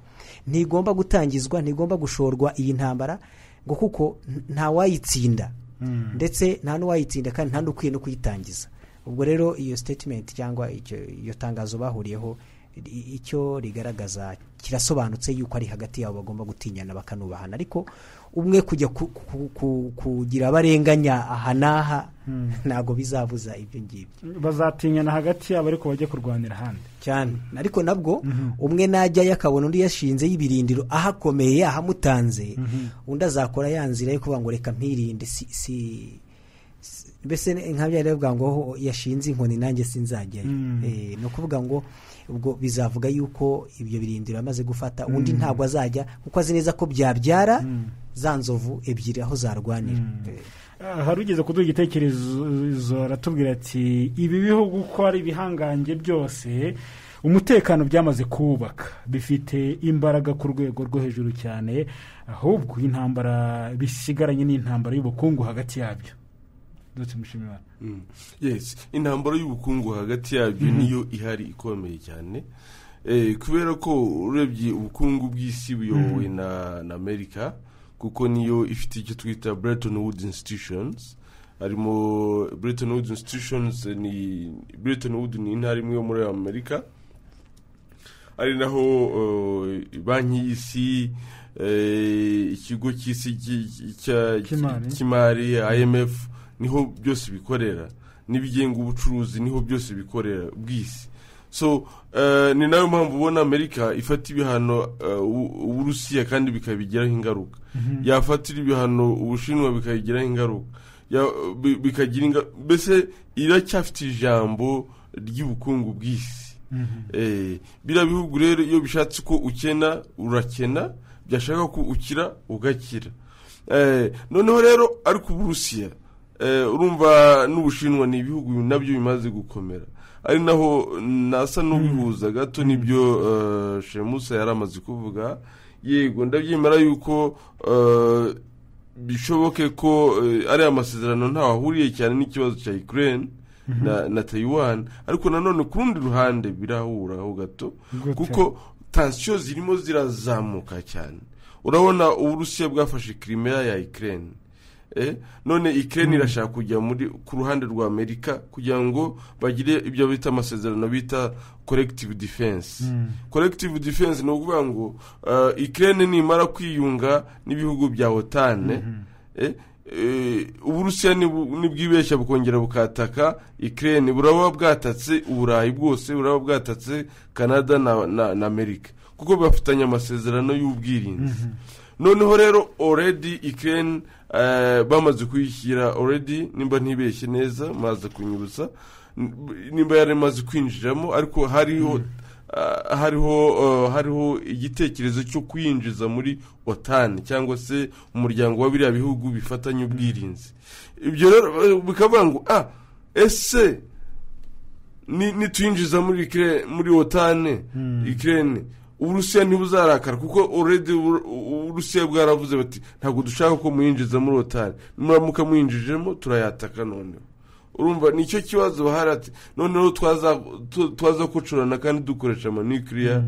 ntigomba gutangizwa, ntigomba gushorwa iyi ntambara ngo kuko nta wayitsinda, ndetse nta n'uwayitsinda kandi nta n'ukwiye no kuyitangiza. Ubwo rero iyo statement cyangwa iyo tangazo bahuriyeho icyo rigaragaza kirasobanutse yuko ari hagati yabo bagomba gutinyana bakanubahana, ariko umwe kujya kugira abarenganya aha n'aha ntabwo bizabuza ibyo ngibyo. Bazatinyana hagati yabo ariko bajye kurwanira ahandi cyane. Ariko nabwo umwe najyayo akabona undi yashinze y'ibirindiro ahakomeye ahamutanze, undi azakora yanzira yo kuvuga ngo reka mpirinde, mbese nk'abya rero ngo yashinze inkoni nanjye sinzajyayo. No kuvuga ngo ubwo bizavuga yuko ibyo birindiro amaze gufata undi ntabwo azajya, kuko azi neza ko byabyara za nzovu ebyiri aho zarwanira. Hari ugeze kuduha igitekerezo aratubwira ati ibi bihugu ko ari ibihangange byose umutekano byamaze kubaka, bifite imbaraga ku rwego rwo hejuru cyane, ahubwo intambara bisigaranye n'intambara y'ubukungu hagati yabyo. Yes, intambara y'ubukungu hagati yabyo niyo ihari ikomeye cyane, kubera ko urebye ubukungu bw'isi buyobowe na Amerika, kuko niyo ifite icyo twita Bretton Woods institutions. Harimo Bretton Woods institutions, Bretton Woods ni intara imwe yo muri Amerika, ari naho banki y'isi, ikigo cy'isi cy'imari IMF niho byose bikorera, n'ibigenga ubucuruzi niho byose bikorera bw'isi. So ni nayo mpamvu ubona Amerika ifata ibihano Uburusiya kandi bikabigiraho ingaruka, yafatira ibihano Ubushinwa bikabigiraho ingaruka, bikagira mbese iracyafite ijambo ry'ubukungu bw'isi. Biriya bihugu rero iyo bishatse ko ukena urakena, byashaka ko ukira ugakira. Noneho rero ariko Uburusiya urumva n'Ubushinwa ni ibihugu nabyo bimaze gukomera, ari naho nasa n'ubihuza gato n'ibyo Shemusa yaramaze kuvuga. Yego ndabyemera yuko bishoboke ko ari amasezerano ntawahuriye cyane n'ikibazo cya Ukraine na Taiwan, ariko nanone ku rundi ruhande birahuraho gato, kuko tension zirimo zirazamuka cyane. Urabona Uburusiya bwafashe Crimea ya Ukraine, none Ukraine irashaka kujya ku ruhande rwa Amerika kugira ngo bagire ibyo bita amasezerano bita collective defense. Collective defense ni ukuvuga ngo Ukraine nimara kwiyunga n'ibihugu bya OTAN, Uburusiya nibwibeshya bukongera bukataka Ukraine, buraba bwatatse Uburayi bwose, buraba bwatatse Canada na Amerika, kuko bafitanye amasezerano y'ubwirinzi. Noneho rero already Ukraine bamaze kuyishyira already, nimba ntibeshye neza, maze kunyibutsa, nimba yaremaze kwinjiramo, ariko hariho igitekerezo cyo kwinjiza muri OTAN cyangwa se umuryango wa biriya bihugu bifatanye ubwirinzi. Ibyo rero bikavuga ngo ese nitwinjiza muri OTAN Ukraine, Uburusiya ntibuzarakara, kuko already Uburusiya bwaravuze bati ntabwo dushaka ko muyinjiza muri OTAN, muramuka muyinjijemo turayataka. Noneho urumva nicyo kibazo baharati, noneho twaza kucurana kandi dukoresha nuclear,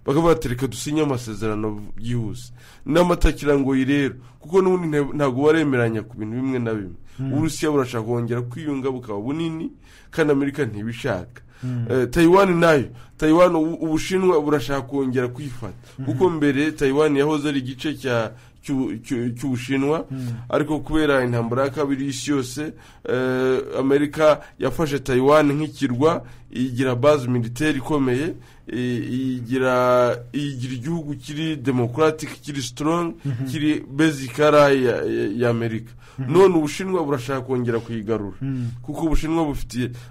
bakabatereka dusinye amasezerano byihuse n'amatakira ngo rero, kuko n'ubundi ntabwo baremeranya ku bintu bimwe na bimwe. Uburusiya burashaka kongera kwiyunga bukaba bunini, kandi Amerika ntibishaka. Taiwan Ubushinwa burashaka kongera kwifata, kuko mbere Taiwan yahoze ari igice cy'Ubushinwa, ariko kubera intambara ya kabiri y'isi yose, Amerika yafashe Taiwan nk'ikirwa, igira base militaire ikomeye, igira igihugu kiri democratic, kiri strong, kiri basic ya Amerika. None Ubushinwa burashaka kongera kuyigarura, kuko Ubushinwa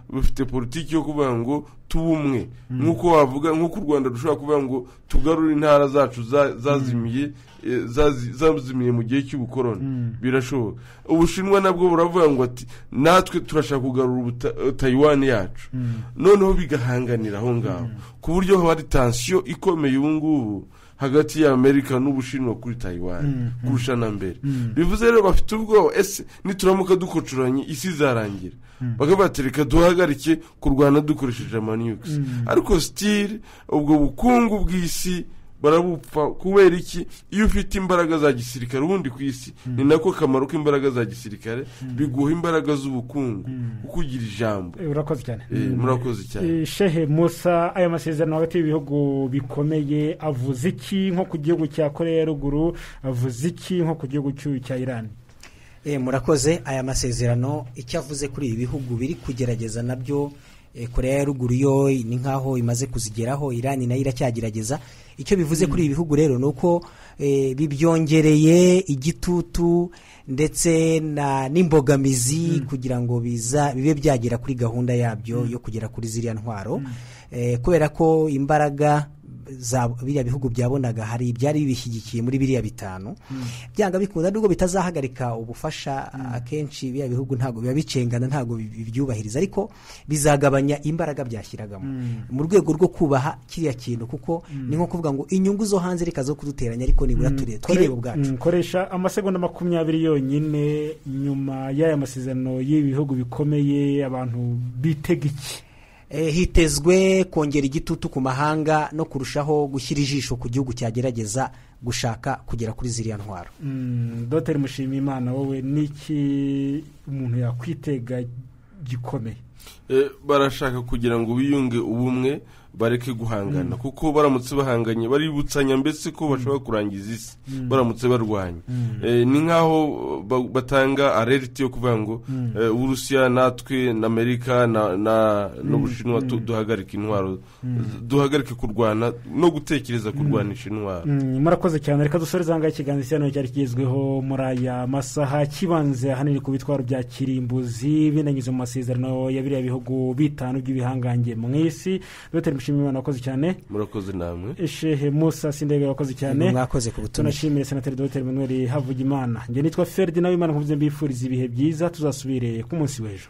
bufite politiki yo kuvuga ngo tubumwe, nkuko wavuga, nkuko u Rwanda rushobora kuvuga ngo tugarure intara zacu zazimiye mu gihe cy'ubukoroni. Birashoboka. Ubushinwa nabwo buravuga ngo ati natwe turashaka kugarura Taiwan yacu. Noneho bigahanganira aho ngaho, ku buryo hari tension ikomeye ubu ngubu hagati ya Amerika n'Ubushinwa kuri Taiwan kurusha na mbere. Bivuze rero bafite ubwoba, ese nituramuka dukocuranye isi zarangira, bakabatereka duhagarike kurwana dukoresheje amanukes. Ariko still ubwo bukungu bw'isi barabupfa. Kubera iki? Iyo ufite imbaraga za gisirikare ubundi ku isi, ni nako kamaro k'imbaraga za gisirikare, biguha imbaraga z'ubukungu, ukugira ijambo. Urakoze cyane. Murakoze cyane. Shehe Musa, aya masezerano hagati y'ibihugu bikomeye avuze iki nko ku gihugu cya Korea ya Ruguru, avuze iki nko ku gihugu cya Iran? Murakoze. Aya masezerano icyo avuze kuri ibi bihugu biri kugerageza nabyo, Korea ya Ruguru yo ni nkaho imaze kuzigeraho, Iran nayo iracyagerageza. Icyo bivuze kuri ibi bihugu rero nuko bibyongereye igitutu ndetse n'imbogamizi kugira ngo bibe byagera kuri gahunda yabyo yo kugera kuri ziriya ntwaro, kubera ko imbaraga biriya bihugu byabonaga hari ibyari bibishyigikiye muri biriya bitanu, byanga bikunda nubwo bitazahagarika ubufasha. Akenshi biriya bihugu ntabwo biba bicengana, ntabwo bibyubahiriza, ariko bizagabanya imbaraga byashyiragamo mu rwego rwo kubaha kiriya kintu, kuko ni nko kuvuga ngo inyungu zo hanze reka zo kuduteranya, ariko nibura twireba ubwacu. Koresha amasegonda 20 yonyine nyuma y'aya masezerano y'ibihugu bikomeye, abantu bitega iki? Hitezwe kongera igitutu ku mahanga no kurushaho gushyira ijisho ku gihugu cyagerageza gushaka kugera kuri ziriya ntwaro. Dr. Mushimiyimana, wowe niki umuntu yakwitega gikomeye? Barashaka kugira ngo biyunge ubumwe, bareke guhangana, kuko baramutse bahanganye baributsanya mbese ko bashobora kurangiza isi baramutse barwanya. Ni nkaho batanga alert yo kuvuga ngo Uburusiya natwe na Amerika n'Ubushinwa duhagarika intwaro, duhagarike kurwana no gutekereza kurwanisha intwaro. Murakoze cyane. Reka dusoreze hanga ikiganiro cyane cyari kigezweho muri aya masaha, kibanze ahanini ku bitwaro bya kirimbuzi binanyuze mu masezerano ya biriya bihugu bitanu by'ibihangange mu isi. Dr. Mushimiyimana, wakoze cyane. Murakoze namwe. Shehe Musa Sindege, wakoze cyane. Mwakoze ku butumwa. Tunashimire Senateri Dr. Emmanuel Havugimana. Nge nitwa Ferdinand Wimana, nkuvuze mbifuriza ibihe byiza, tuzasubire ku munsi w'ejo.